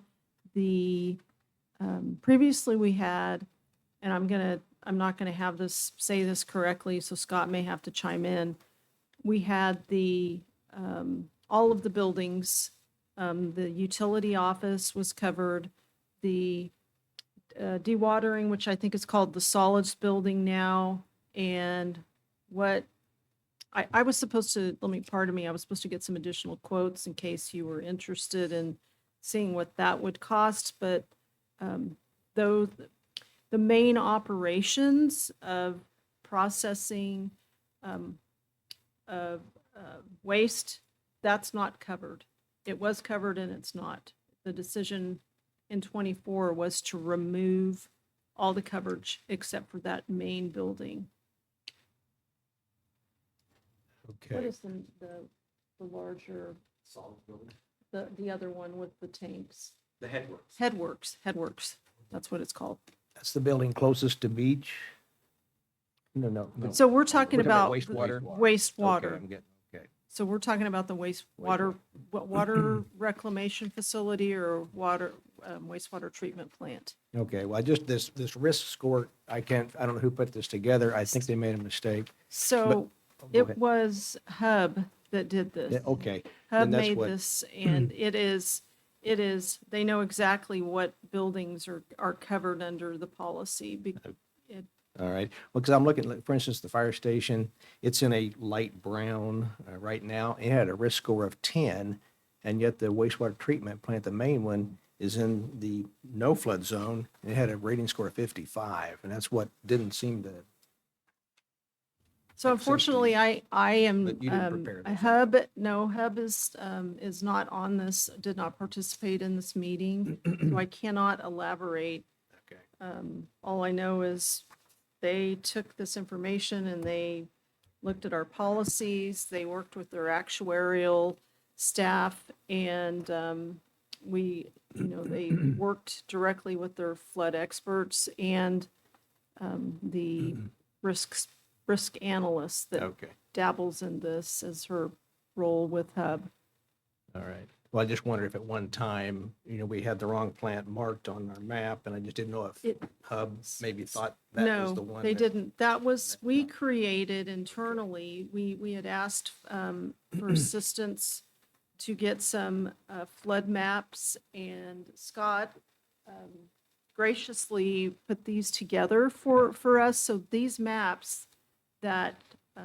the, previously we had, and I'm not gonna have this, say this correctly, so Scott may have to chime in. We had all of the buildings, the utility office was covered, the dewatering, which I think is called the solids building now, and what I was supposed to, pardon me, I was supposed to get some additional quotes in case you were interested in seeing what that would cost, but though the main operations of processing of waste, that's not covered. It was covered and it's not. The decision in 24 was to remove all the coverage except for that main building. What Okay. is the larger, Solid building. the other one with the tanks? The headworks. Headworks. That's what it's called. That's the building closest to beach? No. So we're talking about wastewater? wastewater. Okay, I'm getting, okay. So we're talking about the water water reclamation facility or wastewater treatment plant. Okay, well, I just, this risk score, I don't know who put this together. I think they made a mistake. So Go it ahead. was Hub that did this. Yeah, okay. Hub then that's made what- this, and it is, they know exactly what buildings are covered under the policy. All right. Well, because I'm looking, like, for instance, the fire station, it's in a light brown right now. It had a risk score of 10, and yet the wastewater treatment plant, the main one, is in the no flood zone. It had a rating score of 55, and that's what didn't seem to. So Makes sense to unfortunately, me. I am, But you didn't prepare this. Hub is not on this, did not participate in this meeting, so I cannot elaborate. Okay. All I know is they took this information and they looked at our policies, they worked with their actuarial staff, and they worked directly with their flood experts and the risk analyst that Okay. dabbles in this as her role with Hub. All right. Well, I just wondered if at one time, we had the wrong plant marked on our map, and I just didn't know if It- Hub maybe thought that was the No, one. they that- didn't. That was, we created internally, we had asked for assistance to get some flood maps, and Scott graciously put these together for us. So these maps that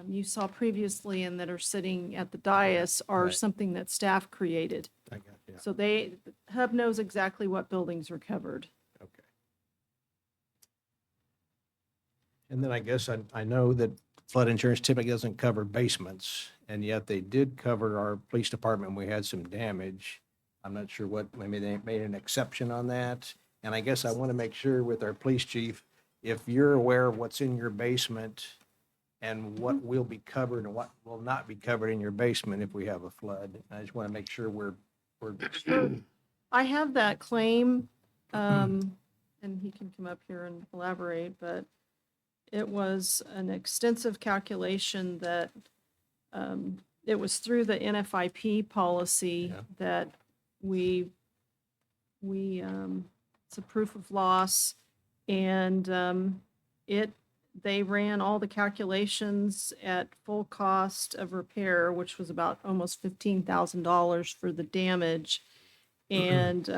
you saw previously and that are sitting at the dais are Right. something that staff created. I got, yeah, So Hub knows exactly what buildings are covered. okay. And then I guess I know that flood insurance typically doesn't cover basements, and yet they did cover our police department when we had some damage. I'm not sure maybe they made an exception on that. And I guess I want to make sure with our police chief, if you're aware of what's in your basement and what will be covered and what will not be covered in your basement if we have a flood. I just want to make sure we're I have that claim, and he can come up here and elaborate, but it was an extensive calculation that, it was through the NFIP policy Yeah. that we, it's a proof of loss, and, they ran all the calculations at full cost of repair, which was about almost $15,000 for the damage. And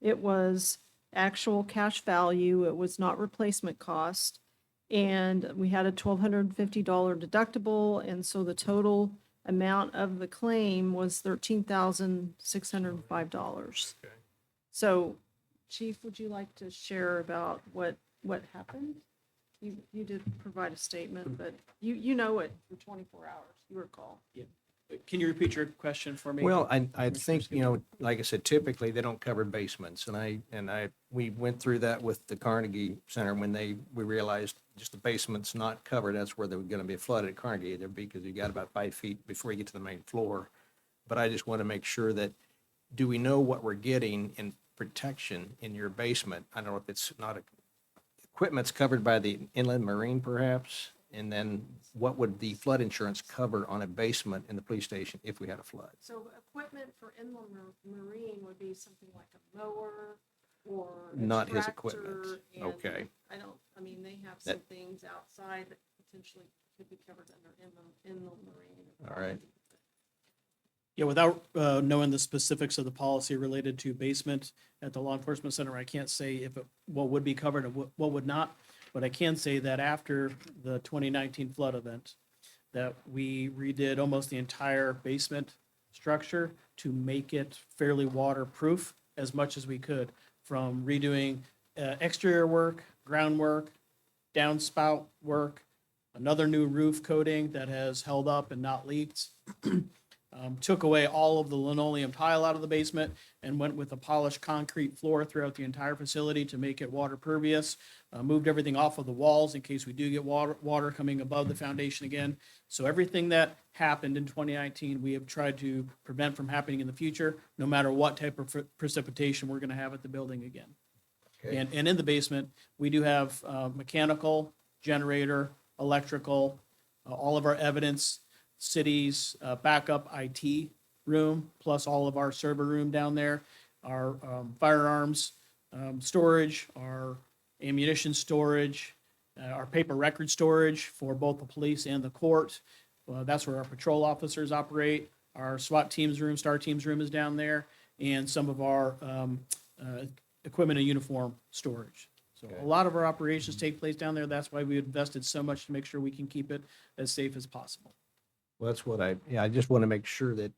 it was actual cash value. It was not replacement cost. And we had a $1,250 deductible. And so the total amount of the claim was $13,605. Okay. So Chief, would you like to share about what happened? You did provide a statement, but you know it for 24 hours, you recall. Can you repeat your question for me? Well, I Commissioner think, Skidmore? like I said, typically they don't cover basements. We went through that with the Carnegie Center when we realized just the basement's not covered. That's where they were going to be flooded at Carnegie. There'd be, because you got about 5 feet before you get to the main floor. But I just want to make sure that, do we know what we're getting in protection in your basement? I don't know if it's not, equipment's covered by the inland marine perhaps? And then what would the flood insurance cover on a basement in the police station if we had a flood? So equipment for inland marine would be something like a mower or a Not his tractor, equipment. and Okay. I mean, they have That- some things outside that potentially could be covered under inland marine. All right. Yeah, without knowing the specifics of the policy related to basement at the law enforcement center, I can't say what would be covered and what would not. But I can say that after the 2019 flood event, that we redid almost the entire basement structure to make it fairly waterproof as much as we could, from redoing exterior work, groundwork, downspout work, another new roof coating that has held up and not leaked. Took away all of the linoleum tile out of the basement and went with a polished concrete floor throughout the entire facility to make it water pervious. Moved everything off of the walls in case we do get water coming above the foundation again. So everything that happened in 2019, we have tried to prevent from happening in the future, no matter what type of precipitation we're going to have at the building again. Okay. And in the basement, we do have mechanical, generator, electrical, all of our evidence, city's backup IT room, plus all of our server room down there, our firearms storage, our ammunition storage, our paper record storage for both the police and the court. That's where our patrol officers operate. Our SWAT team's room, STAR team's room is down there, and some of our equipment and uniform storage. So a lot of our operations take place down there. That's why we invested so much to make sure we can keep it as safe as possible. Well, that's what I just want to make sure that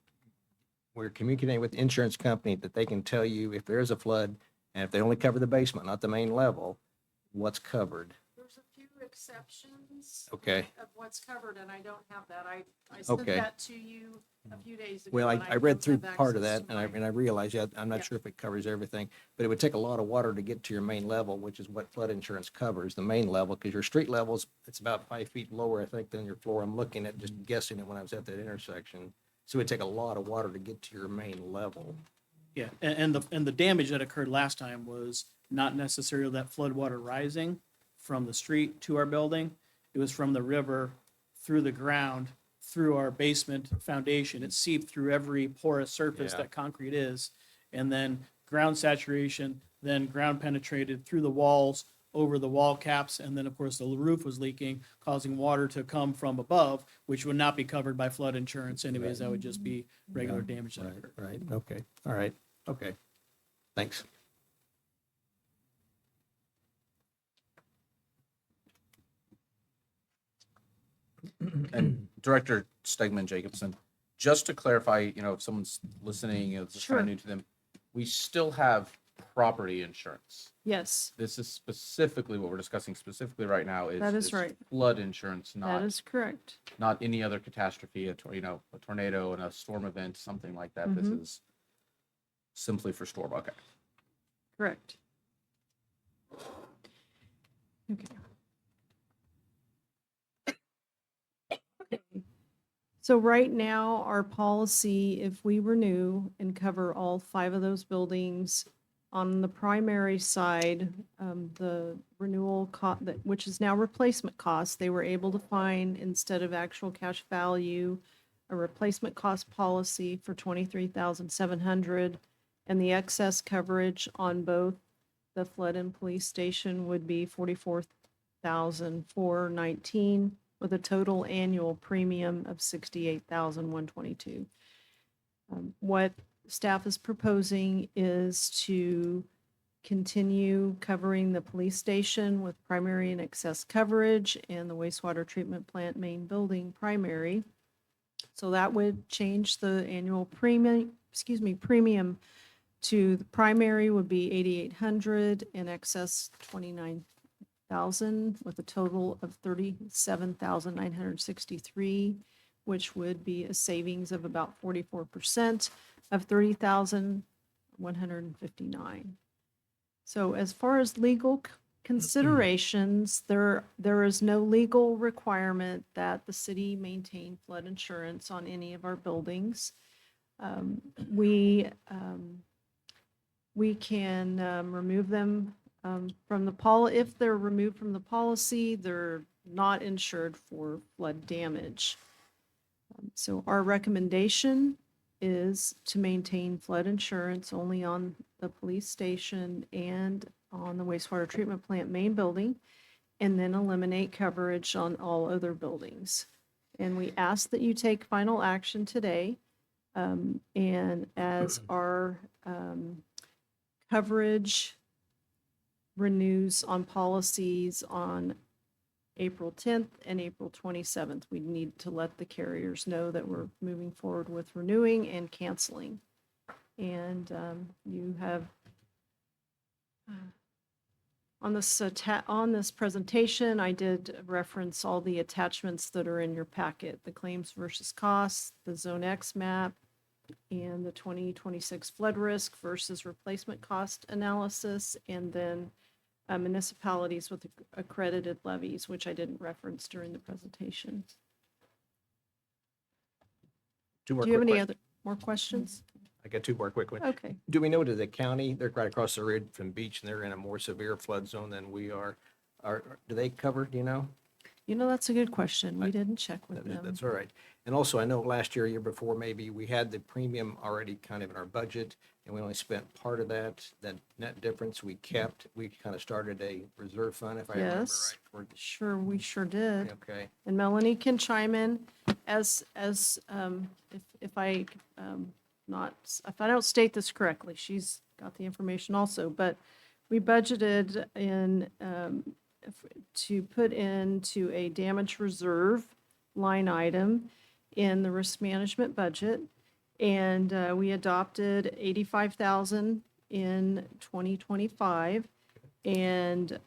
we're communicating with the insurance company, that they can tell you if there is a flood, and if they only cover the basement, not the main level, what's covered. There's a few exceptions. Okay. Of what's covered, and I don't have that. I sent Okay. that to you a few days ago. Well, and I read don't through have part of access that, to and my- I realize, I'm Yeah. not sure if it covers everything, but it would take a lot of water to get to your main level, which is what flood insurance covers, the main level, because your street levels, it's about 5 feet lower, I think, than your floor. I'm looking at, just guessing it when I was at that intersection. So it would take a lot of water to get to your main level. Yeah, and the damage that occurred last time was not necessarily that flood water rising from the street to our building. It was from the river through the ground, through our basement foundation. It seeped through every porous surface Yeah. that concrete is. And then ground saturation, then ground penetrated through the walls, over the wall caps, and then, of course, the roof was leaking, causing water to come from above, which would not be covered by flood insurance anyways. That would just be regular damage that occurred. Right, okay, all right, okay. Thanks. And Director Stegman Jacobson, just to clarify, if someone's listening, it's just kind of Sure. new to them, we still have property insurance. Yes, This is specifically what we're discussing specifically right now is That is right. flood insurance, that not is correct. not any other catastrophe, a tornado and a storm event, something like that. This Mhm. is simply for storm. Okay. Correct. Okay. So right now, our policy, if we renew and cover all 5 of those buildings, on the primary side, the renewal cost, which is now replacement cost, they were able to find, instead of actual cash value, a replacement cost policy for 23,700, and the excess coverage on both the flood and police station would be 44,419, with a total annual premium of 68,122. What staff is proposing is to continue covering the police station with primary and excess coverage, and the wastewater treatment plant main building primary. So that would change the annual premium To the primary would be 8,800, in excess 29,000, with a total of 37,963, which would be a savings of about 44% of 30,159. So as far as legal considerations, there is no legal requirement that the city maintain flood insurance on any of our buildings. We can remove them from the if they're removed from the policy, they're not insured for flood damage. So our recommendation is to maintain flood insurance only on the police station and on the wastewater treatment plant main building, and then eliminate coverage on all other buildings. And we ask that you take final action today. And as our coverage renews on policies on April 10th and April 27th, we need to let the carriers know that we're moving forward with renewing and canceling. And you have on this presentation, I did reference all the attachments that are in your packet: the claims versus costs, the Zone X map, and the 2026 flood risk versus replacement cost analysis, and then municipalities with accredited levies, which I didn't reference during the presentation. Two more Do you have quick any questions. more questions? I got two more quick ones. Okay. Do we know that the county, they're right across the road from beach, and they're in a more severe flood zone than we are? Do they cover, do you know? You know, that's a good question. We didn't check with them. That's all right. And also, I know last year, year before, maybe we had the premium already kind of in our budget, and we only spent part of that net difference we kept. We kind of started a reserve fund, if I remember Yes. right. Sure, we sure did. Okay. And Melanie can chime in if I don't state this correctly. She's got the information also, but we budgeted to put into a damage reserve line item in the risk management budget, and we adopted 85,000 in 2025, and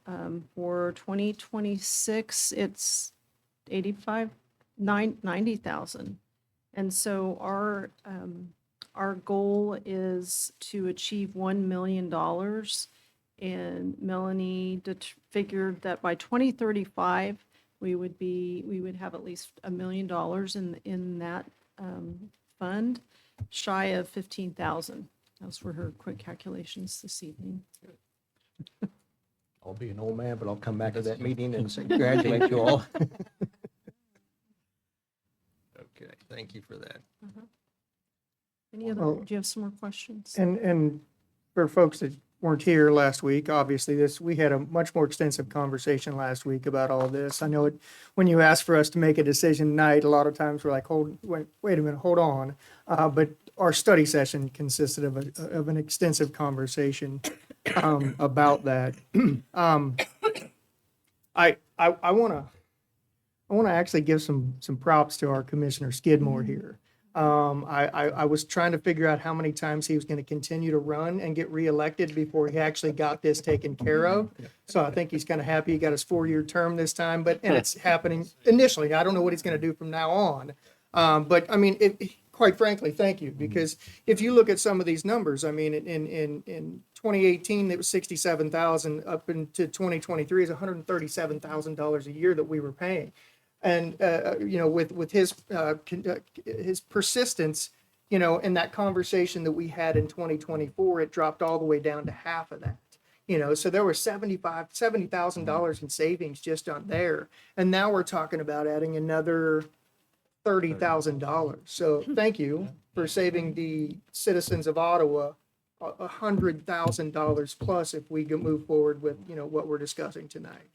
for 2026 it's 90,000. And so our goal is to achieve $1 million. And Melanie figured that by 2035, we would have at least $1 million in that fund, shy of 15,000. Those were her quick calculations this evening. I'll be an old man, but I'll come back to that meeting and say congratulate you all. Okay, thank you for that. Any other, Well- do you have some more questions? And for folks that weren't here last week, obviously we had a much more extensive conversation last week about all this. I know when you ask for us to make a decision tonight, a lot of times we're like, wait a minute, hold on. But our study session consisted of an extensive conversation about that. I want to actually give some props to our Commissioner Skidmore here. I was trying to figure out how many times he was going to continue to run and get reelected before he actually got this taken care of. So I think he's kind of happy he got his 4-year term this time, and it's happening initially. I don't know what he's going to do from now on. But I mean, quite frankly, thank you, because if you look at some of these numbers, I mean, in 2018, it was 67,000, up into 2023 is $137,000 a year that we were paying. And, with his persistence, in that conversation that we had in 2024, it dropped all the way down to half of that. So there was $70,000 in savings just on there. And now we're talking about adding another $30,000. So thank you for saving the citizens of Ottawa $100,000 plus if we move forward with, what we're discussing tonight.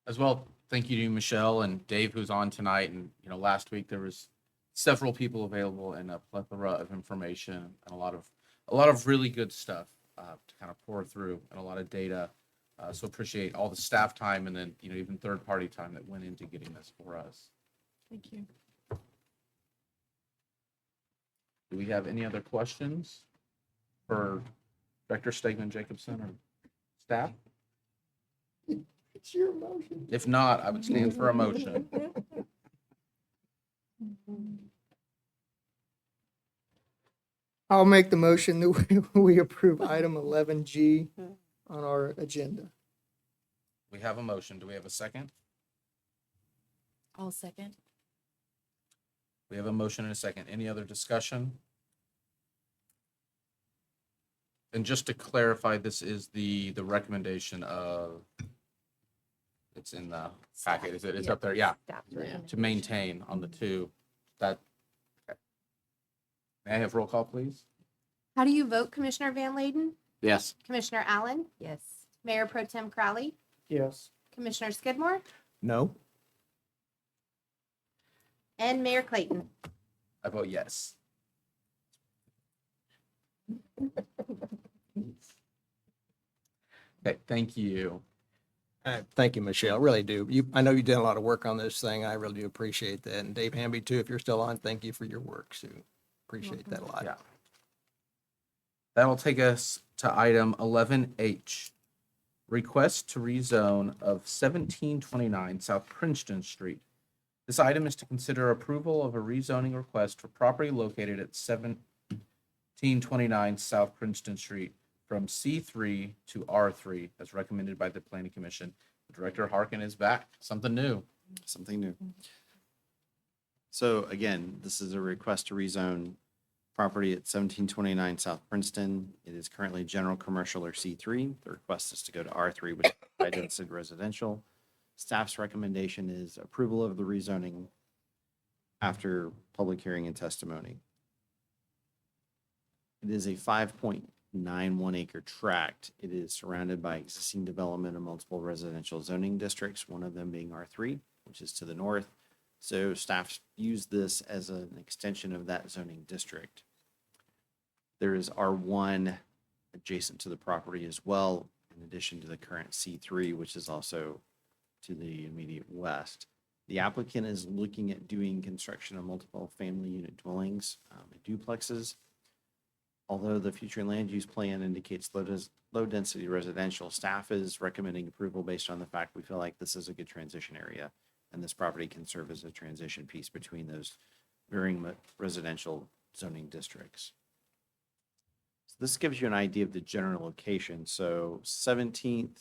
As well, thank you to Michelle and Dave, who's on tonight. And, last week there was several people available and a plethora of information and a lot of really good stuff to kind of pour through, and a lot of data. So appreciate all the staff time and then, even third-party time that went into getting this for us. Thank you. Do we have any other questions for Director Stegman Jacobson or staff? It's your motion. If not, I would stand for a motion. I'll make the motion that we approve item 11G on our agenda. We have a motion. Do we have a second? I'll second. We have a motion and a second. Any other discussion? And just to clarify, this is the recommendation of, it's in the packet, is it? It's up there, yeah, to maintain on the two. That, okay. May I have roll call, please? How do you vote, Commissioner Van Layden? Yes. Commissioner Allen? Yes. Mayor Pro Tem Crowley? Yes. Commissioner Skidmore? No? And Mayor Clayton? I vote yes. Okay, thank you. Thank you, Michelle. I really do. I know you did a lot of work on this thing. I really do appreciate that. And Dave Hamby too, if you're still on, thank you for your work, Sue. Appreciate that a lot. Yeah. That'll take us to item 11H. Request to rezone of 1729 South Princeton Street. This item is to consider approval of a rezoning request for property located at 1729 South Princeton Street from C3 to R3 as recommended by the Planning Commission. Director Harkin is back. Something new. Something new. So again, this is a request to rezone property at 1729 South Princeton. It is currently general commercial or C3. The request is to go to R3, which is high density residential. Staff's recommendation is approval of the rezoning after public hearing and testimony. It is a 5.91 acre tract. It is surrounded by existing development of multiple residential zoning districts, one of them being R3, which is to the north. So staff views this as an extension of that zoning district. There is R1 adjacent to the property as well, in addition to the current C3, which is also to the immediate west. The applicant is looking at doing construction of multiple family unit dwellings, and duplexes. Although the future land use plan indicates low density residential, staff is recommending approval based on the fact we feel like this is a good transition area, and this property can serve as a transition piece between those varying residential zoning districts. So this gives you an idea of the general location. So 17th,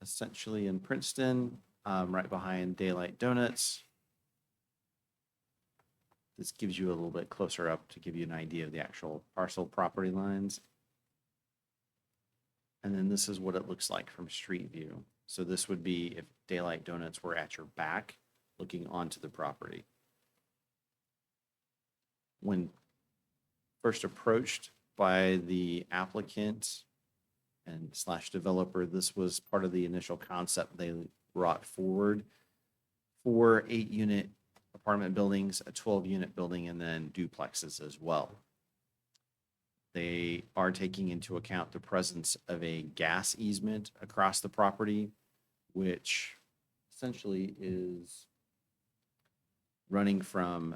essentially in Princeton, right behind Daylight Donuts. This gives you a little bit closer up to give you an idea of the actual parcel property lines. And then this is what it looks like from street view. So this would be if Daylight Donuts were at your back, looking onto the property. When first approached by the applicant and / developer, this was part of the initial concept they brought forward for 8-unit apartment buildings, a 12-unit building, and then duplexes as well. They are taking into account the presence of a gas easement across the property, which essentially is running from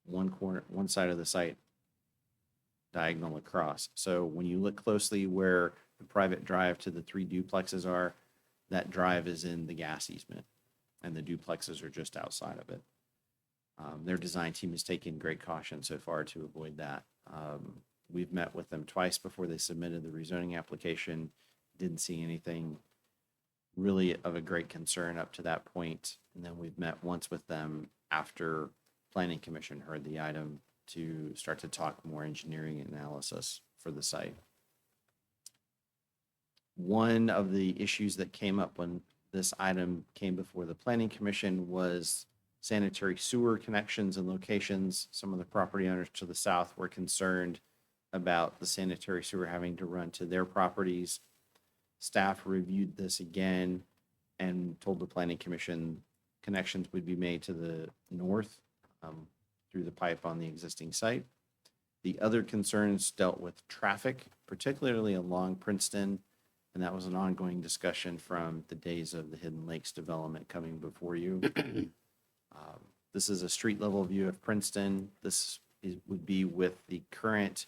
one side of the site diagonal across. So when you look closely where the private drive to the 3 duplexes are, that drive is in the gas easement, and the duplexes are just outside of it. Their design team has taken great caution so far to avoid that. We've met with them twice before they submitted the rezoning application. Didn't see anything really of a great concern up to that point. And then we've met once with them after Planning Commission heard the item to start to talk more engineering analysis for the site. One of the issues that came up when this item came before the Planning Commission was sanitary sewer connections and locations. Some of the property owners to the south were concerned about the sanitary sewer having to run to their properties. Staff reviewed this again and told the Planning Commission connections would be made to the north through the pipe on the existing site. The other concerns dealt with traffic, particularly along Princeton, and that was an ongoing discussion from the days of the Hidden Lakes development coming before you. This is a street level view of Princeton. Would be with the current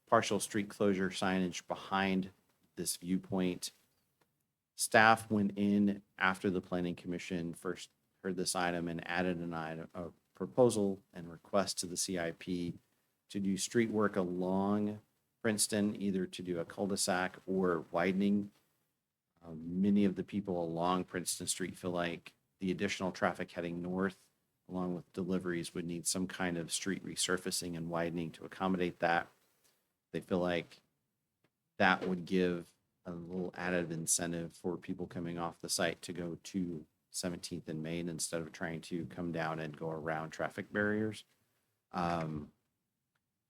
partial street closure signage behind this viewpoint. Staff went in after the planning commission first heard this item and added a proposal and request to the CIP to do street work along Princeton, either to do a cul-de-sac or widening. Many of the people along Princeton Street feel like the additional traffic heading north, along with deliveries, would need some kind of street resurfacing and widening to accommodate that. They feel like that would give a little added incentive for people coming off the site to go to 17th and Main instead of trying to come down and go around traffic barriers.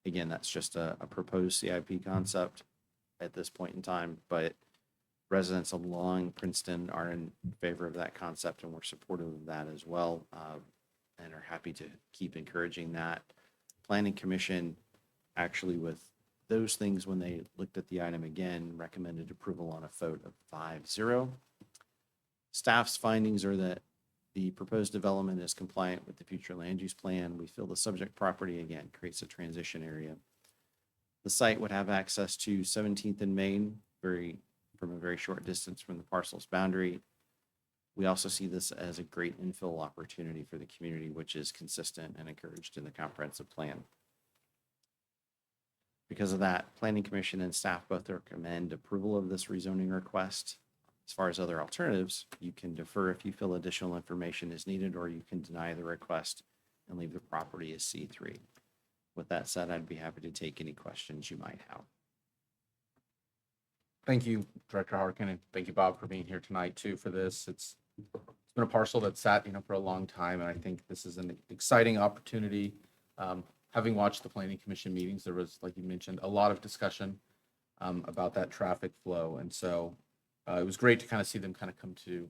Again, that's just a proposed CIP concept at this point in time, but residents along Princeton are in favor of that concept, and we're supportive of that as well, and are happy to keep encouraging that. Planning Commission, actually, with those things, when they looked at the item again, recommended approval on a vote of 5-0. Staff's findings are that the proposed development is compliant with the future land use plan. We feel the subject property, again, creates a transition area. The site would have access to 17th and Main, from a very short distance from the parcel's boundary. We also see this as a great infill opportunity for the community, which is consistent and encouraged in the comprehensive plan. Because of that, Planning Commission and staff both recommend approval of this rezoning request. As far as other alternatives, you can defer if you feel additional information is needed, or you can deny the request and leave the property as C3. With that said, I'd be happy to take any questions you might have. Thank you, Director Harkin, and thank you, Bob, for being here tonight too for this. It's been a parcel that's sat, for a long time, and I think this is an exciting opportunity. Having watched the Planning Commission meetings, there was, like you mentioned, a lot of discussion about that traffic flow, and so it was great to kind of see them kind of come to,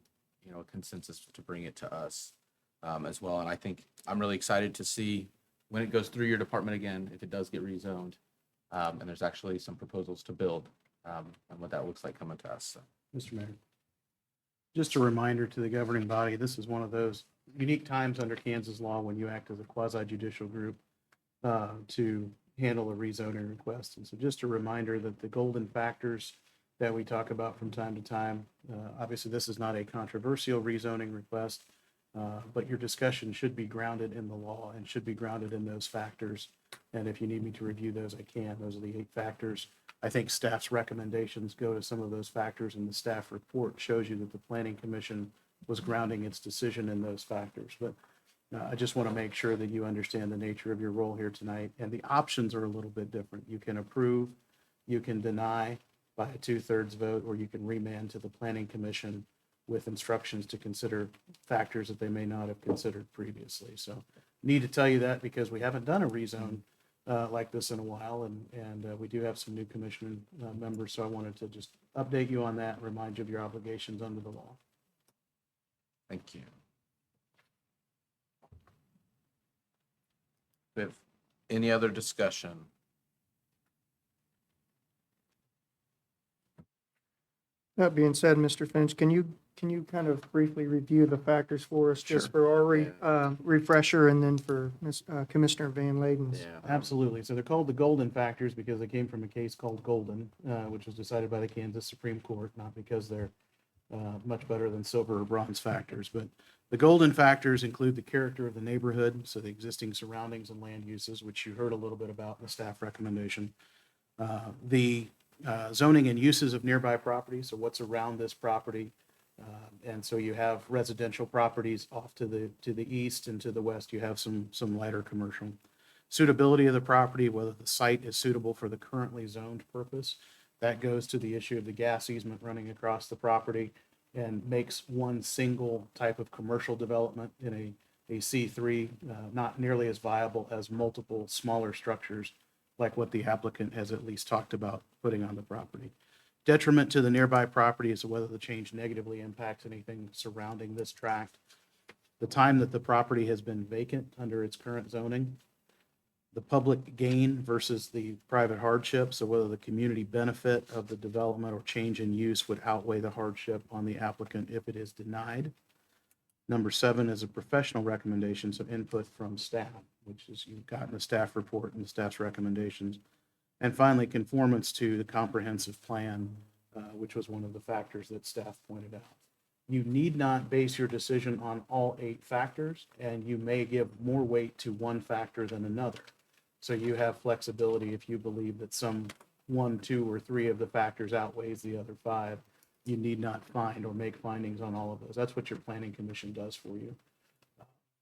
a consensus to bring it to us as well. And I think I'm really excited to see when it goes through your department again, if it does get rezoned, and there's actually some proposals to build. And what that looks like coming to us. So. Mr. Mayor. Just a reminder to the governing body, this is one of those unique times under Kansas law when you act as a quasi judicial group to handle a rezoning request. And so just a reminder that the golden factors that we talk about from time to time, obviously this is not a controversial rezoning request, but your discussion should be grounded in the law and should be grounded in those factors. And if you need me to review those, I can. Those are the 8 factors. I think staff's recommendations go to some of those factors, and the staff report shows you that the Planning Commission was grounding its decision in those factors. But I just want to make sure that you understand the nature of your role here tonight, and the options are a little bit different. You can approve, you can deny by a 2/3 vote, or you can remand to the Planning Commission with instructions to consider factors that they may not have considered previously. So need to tell you that because we haven't done a rezone like this in a while, and we do have some new commission members, so I wanted to just update you on that and remind you of your obligations under the law. Thank you. With any other discussion? That being said, Mr. Finch, can you kind of briefly review the factors for us, just for our refresher, and then for Commissioner Van Layden's? Yeah. Absolutely. So they're called the golden factors because they came from a case called Golden, which was decided by the Kansas Supreme Court, not because they're much better than silver or bronze factors. But the golden factors include the character of the neighborhood, so the existing surroundings and land uses, which you heard a little bit about in the staff recommendation. The zoning and uses of nearby property, so what's around this property. And so you have residential properties off to the east, and to the west you have some lighter commercial. Suitability of the property, whether the site is suitable for the currently zoned purpose. That goes to the issue of the gas easement running across the property and makes one single type of commercial development in a C3 not nearly as viable as multiple smaller structures like what the applicant has at least talked about putting on the property. Detriment to the nearby property is whether the change negatively impacts anything surrounding this tract. The time that the property has been vacant under its current zoning. The public gain versus the private hardship, so whether the community benefit of the development or change in use would outweigh the hardship on the applicant if it is denied. Number 7 is a professional recommendation, so input from staff, which is you've gotten the staff report and the staff's recommendations. And finally, conformance to the comprehensive plan, which was one of the factors that staff pointed out. You need not base your decision on all 8 factors, and you may give more weight to one factor than another. So you have flexibility if you believe that some 1, 2, or 3 of the factors outweighs the other 5. You need not find or make findings on all of those. That's what your planning commission does for you.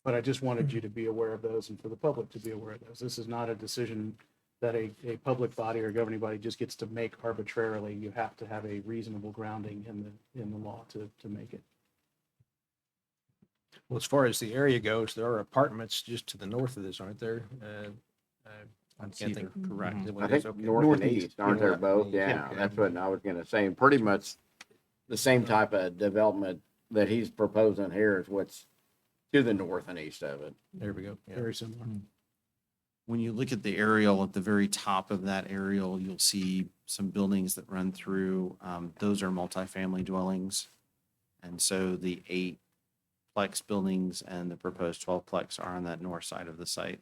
But I just wanted you to be aware of those and for the public to be aware of those. This is not a decision that a public body or governing body just gets to make arbitrarily. You have to have a reasonable grounding in the law to make it. Well, as far as the area goes, there are apartments just to the north of this, aren't there? I can't think Cedar. correct. I think north and east, aren't there both? Yeah, that's what I was gonna say. Pretty much the same type of development that he's proposing here is what's to the north and east of it. There we go. Yeah. Very similar. When you look at the aerial, at the very top of that aerial, you'll see some buildings that run through. Those are multifamily dwellings. And so the 8-plex buildings and the proposed 12-plex are on that north side of the site.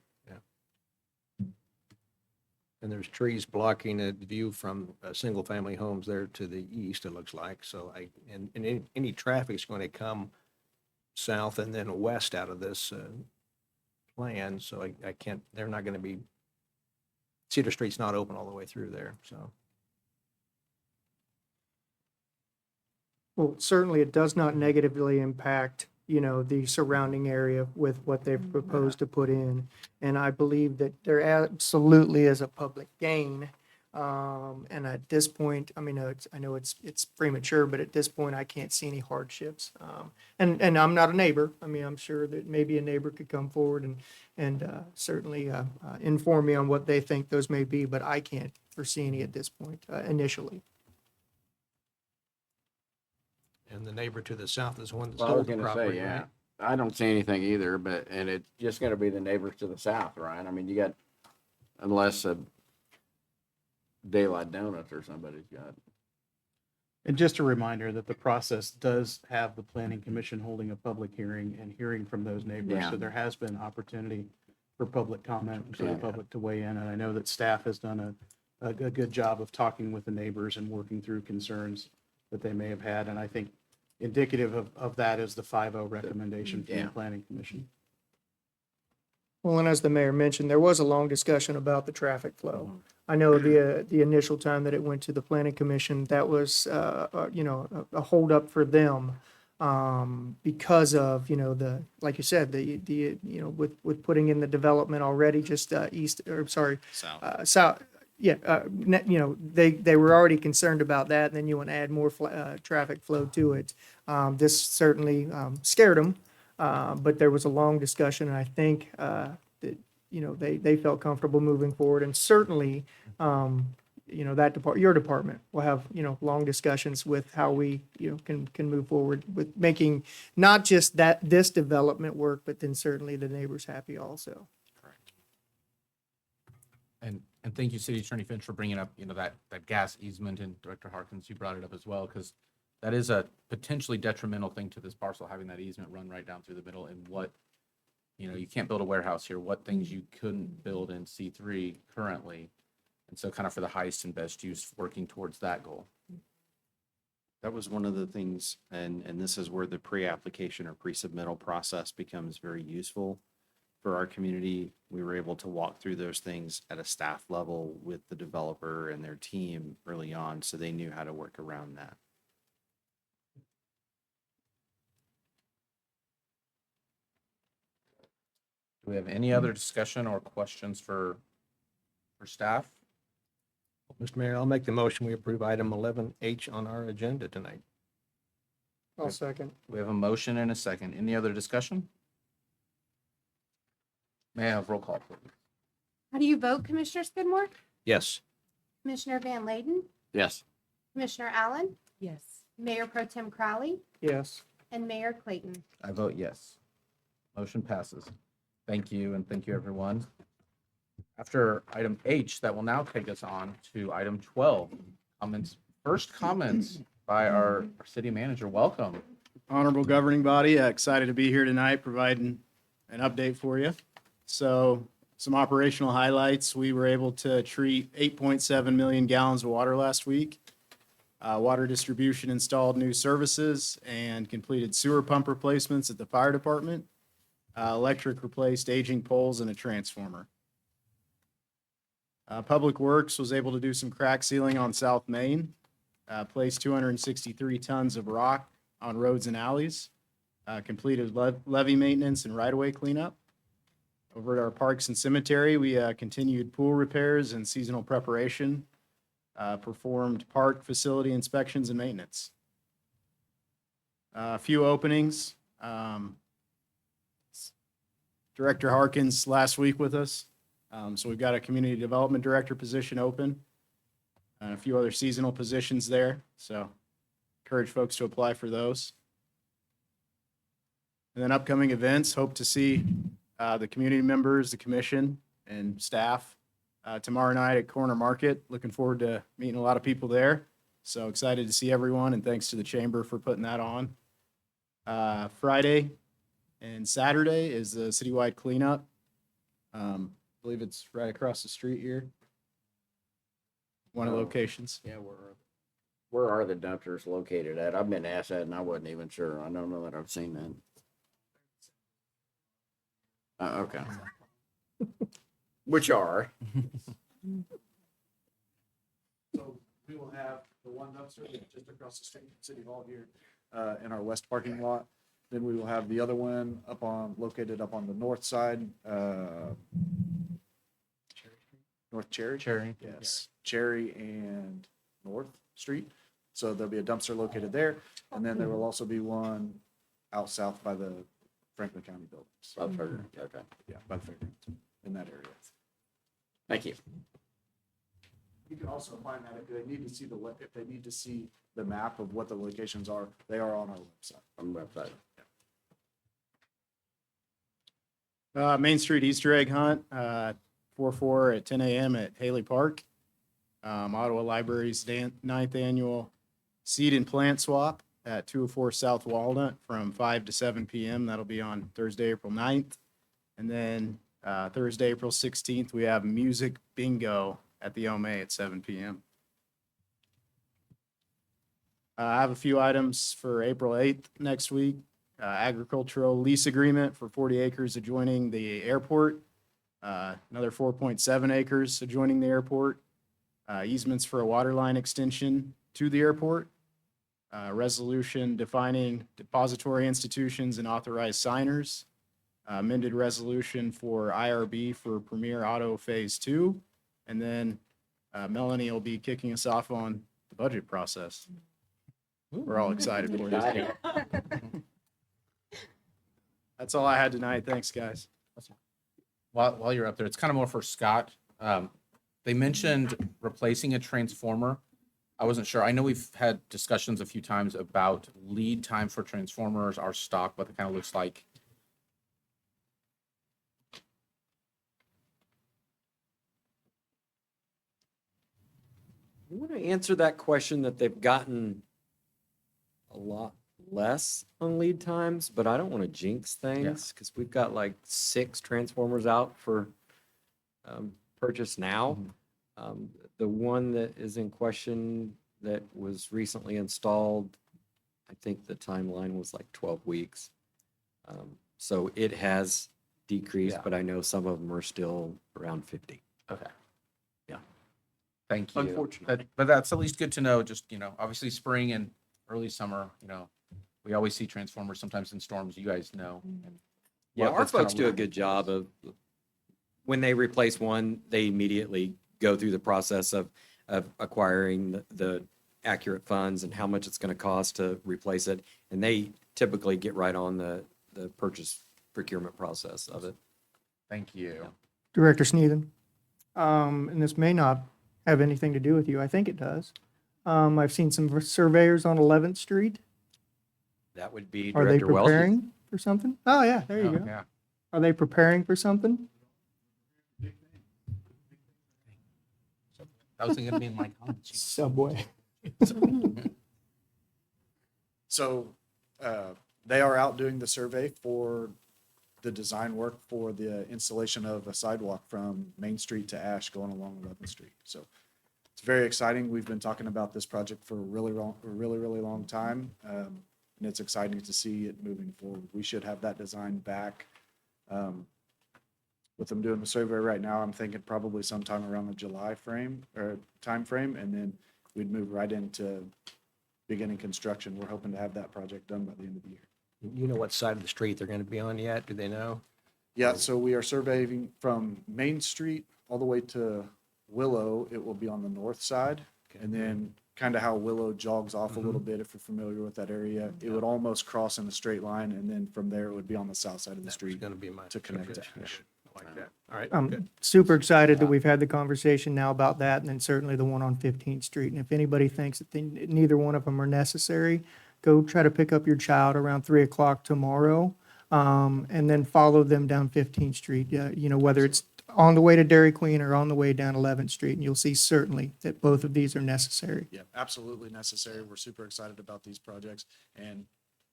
And there's trees blocking the view from single-family homes there to the east, it looks like. So and any traffic's going to come south and then west out of this plan. So I can't, they're not going to be, Cedar Street's not open all the way through there, so. Well, certainly it does not negatively impact, the surrounding area with what they've proposed to put in. And I believe that there absolutely is a public gain. And at this point, I know it's premature, but at this point, I can't see any hardships. And I'm not a neighbor. I'm sure that maybe a neighbor could come forward and certainly inform me on what they think those may be, but I can't foresee any at this point, initially. And the neighbor to the south is one that Well, I was stole the gonna say, property, yeah. right? I don't see anything either, and it's just gonna be the neighbors to the south, right? I mean, you got, unless Daylight Donuts or somebody's got. And just a reminder that the process does have the planning commission holding a public hearing and hearing from those neighbors. Yeah. So there has been opportunity for public comment and for the Yeah. public to weigh in. And I know that staff has done a good job of talking with the neighbors and working through concerns that they may have had. And I think indicative of that is the 5-0 recommendation from the Yeah. planning commission. Well, and as the mayor mentioned, there was a long discussion about the traffic flow. I know the initial time that it went to the planning commission, that was, a holdup for them because of, like you said, with putting in the development already just south. Yeah, they were already concerned about that, and then you want to add more traffic flow to it. This certainly scared them, but there was a long discussion, and I think that they felt comfortable moving forward, and certainly your department will have long discussions with how we can move forward with making not just this development work, but then certainly the neighbors happy also. And thank you, City Attorney Finch, for bringing up, that gas easement, and Director Harkins, you brought it up as well, because that is a potentially detrimental thing to this parcel, having that easement run right down through the middle, and what, you can't build a warehouse here, what things you couldn't build in C3 currently. And so kind of for the highest and best use, working towards that goal. That was one of the things, and this is where the pre-application or pre-submittal process becomes very useful for our community. We were able to walk through those things at a staff level with the developer and their team early on, so they knew how to work around that. Do we have any other discussion or questions for staff? Mr. Mayor, I'll make the motion. We approve item 11H on our agenda tonight. I'll second. We have a motion and a second. Any other discussion? May I have roll call, please? How do you vote, Commissioner Skidmore? Yes. Commissioner Van Layden? Yes. Commissioner Allen? Yes. Mayor Pro Tem Crowley? Yes. And Mayor Clayton? I vote yes. Motion passes. Thank you, and thank you, everyone. After item H, that will now take us on to item 12. Comments. First comments by our city manager. Welcome. Honorable governing body, excited to be here tonight providing an update for you. So some operational highlights. We were able to treat 8.7 million gallons of water last week. Water distribution installed new services and completed sewer pump replacements at the fire department. Electric replaced aging poles and a transformer. Public Works was able to do some crack sealing on South Main. Placed 263 tons of rock on roads and alleys. Completed levee maintenance and right-of-way cleanup. Over at our parks and cemetery, we continued pool repairs and seasonal preparation. Performed park facility inspections and maintenance. A few openings. Director Harkins last week with us. So we've got a community development director position open. And a few other seasonal positions there. So encourage folks to apply for those. And then upcoming events, hope to see the community members, the commission, and staff tomorrow night at Corner Market. Looking forward to meeting a lot of people there. So excited to see everyone, and thanks to the chamber for putting that on. Friday and Saturday is the citywide cleanup. I believe it's right across the street here. One of the locations. Yeah, where are the dumpsters located at? I've been asked that and I wasn't even sure. I don't know that I've seen that. Okay. Which are? So we will have the one dumpster just across the street from City Hall here in our west parking lot. Then we will have the other one located up on the north side. North Cherry? Cherry. Yes, Cherry and North Street. So there'll be a dumpster located there. And then there will also be one out south by the Franklin County buildings. I've heard. Okay. Yeah, by the fairgrounds, in that area. Thank you. You can also find that if they need to see if they need to see the map of what the locations are, they are on our website. On the website. Main Street Easter egg hunt, 4/4 at 10 a.m. at Haley Park. Ottawa Library's 9th annual seed and plant swap at 204 South Walnut from 5 to 7 p.m. That'll be on Thursday, April 9th. And then Thursday, April 16th, we have music bingo at the OMA at 7 p.m. I have a few items for April 8th next week. Agricultural lease agreement for 40 acres adjoining the airport. Another 4.7 acres adjoining the airport. Easements for a water line extension to the airport. Resolution defining depository institutions and authorized signers. Amended resolution for IRB for Premier Auto Phase 2. And then Melanie will be kicking us off on the budget process. We're all excited for you. That's all I had tonight. Thanks, guys. While you're up there, it's kind of more for Scott. They mentioned replacing a transformer. I wasn't sure. I know we've had discussions a few times about lead time for transformers, our stock, what it kind of looks like. I want to answer that question that they've gotten a lot less on lead times, but I don't want to jinx things because we've got like 6 transformers out for purchase now. The one that is in question that was recently installed, I think the timeline was like 12 weeks. So it has decreased, but I know some of them are still around 50. Okay. Yeah. Thank you. Unfortunately. But that's at least good to know. Just, obviously spring and early summer, we always see transformers sometimes in storms, you guys know. Yeah, Well, our that's kinda folks do a what- good job of, when they replace one, they immediately go through the process of acquiring the accurate funds and how much it's going to cost to replace it. And they typically get right on the purchase procurement process of it. Thank you. Director Sneeden, and this may not have anything to do with you. I think it does. I've seen some surveyors on 11th Street. That would be Are they Director Wells. preparing for something? Oh, yeah, there you go. Yeah. Are they preparing for something? That wasn't going to be in my comments. Subway. So They are out doing the survey for the design work for the installation of a sidewalk from Main Street to Ash going along 11th Street. So it's very exciting. We've been talking about this project for a really long time. And it's exciting to see it moving forward. We should have that design back. With them doing the survey right now, I'm thinking probably sometime around the July time frame, and then we'd move right into beginning construction. We're hoping to have that project done by the end of the year. You know what side of the street they're going to be on yet? Do they know? Yeah, so we are surveying from Main Street all the way to Willow. It will be on the north side. And then kind of how Willow jogs off a little bit, if you're familiar with that area. It would almost cross in a straight line, and then from there it would be on the south side of the That's street going to be my to connect to suggestion. Ash. I like that. All right. I'm good. super excited that we've had the conversation now about that, and then certainly the one on 15th Street. And if anybody thinks that neither one of them are necessary, go try to pick up your child around 3 o'clock tomorrow, and then follow them down 15th Street. You know, whether it's on the way to Dairy Queen or on the way down 11th Street, and you'll see certainly that both of these are necessary. Yeah, absolutely necessary. We're super excited about these projects and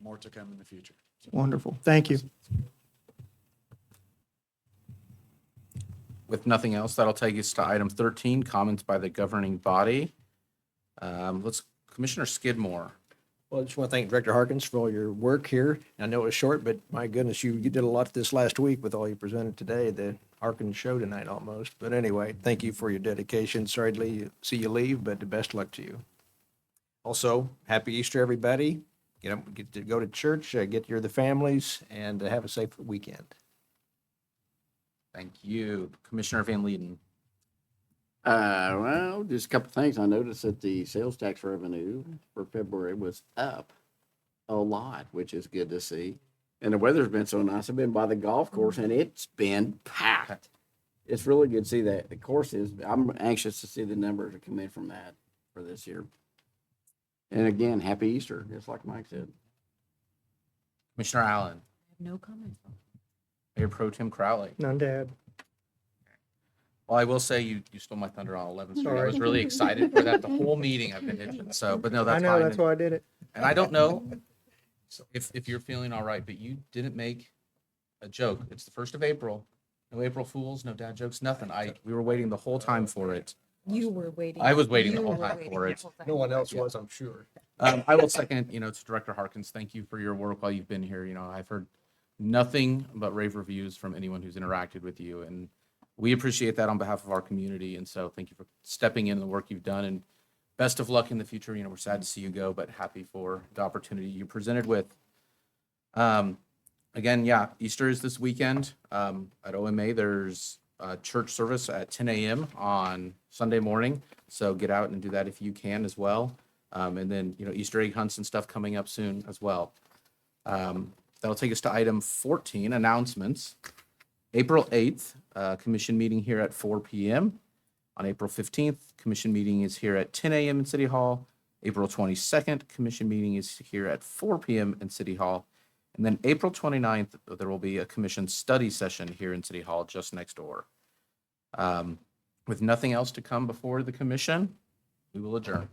more to come in the future. Wonderful. Thank you. With nothing else, that'll take us to item 13, comments by the governing body. Commissioner Skidmore. Well, I just want to thank Director Harkins for all your work here. I know it was short, but my goodness, you did a lot this last week with all you presented today. The Harkins show tonight almost. But anyway, thank you for your dedication. Sorry to see you leave, but the best luck to you. Also, happy Easter, everybody. Get to go to church, get your the families, and have a safe weekend. Thank you. Commissioner Van Leeden. Well, just a couple things. I noticed that the sales tax revenue for February was up a lot, which is good to see. And the weather's been so nice. I've been by the golf course and it's been packed. It's really good to see that. The course is, I'm anxious to see the numbers that come in from that for this year. And again, happy Easter, just like Mike said. Commissioner Allen. No comment. Mayor Pro Tem Crowley. None to add. Well, I will say you stole my thunder on 11th Street. I was really excited for that. The whole meeting I've been itching. So, but no, that's fine. I know, that's why I did it. And I don't know if you're feeling all right, but you didn't make a joke. It's the 1st of April. No April Fools, no dad jokes, nothing. We were waiting the whole time for it. You were waiting. I was waiting the You whole were time waiting for the it. whole time. No one else was, I'm sure. I will second, to Director Harkins, thank you for your work while you've been here. I've heard nothing but rave reviews from anyone who's interacted with you, and we appreciate that on behalf of our community. And so thank you for stepping in the work you've done, and best of luck in the future. We're sad to see you go, but happy for the opportunity you presented with. Again, yeah, Easter is this weekend. At OMA, there's a church service at 10 a.m. on Sunday morning. So get out and do that if you can as well. And then, Easter egg hunts and stuff coming up soon as well. That'll take us to item 14, announcements. April 8th, commission meeting here at 4 p.m. On April 15th, commission meeting is here at 10 a.m. in City Hall. April 22nd, commission meeting is here at 4 p.m. in City Hall. And then April 29th, there will be a commission study session here in City Hall just next door. With nothing else to come before the commission, we will adjourn.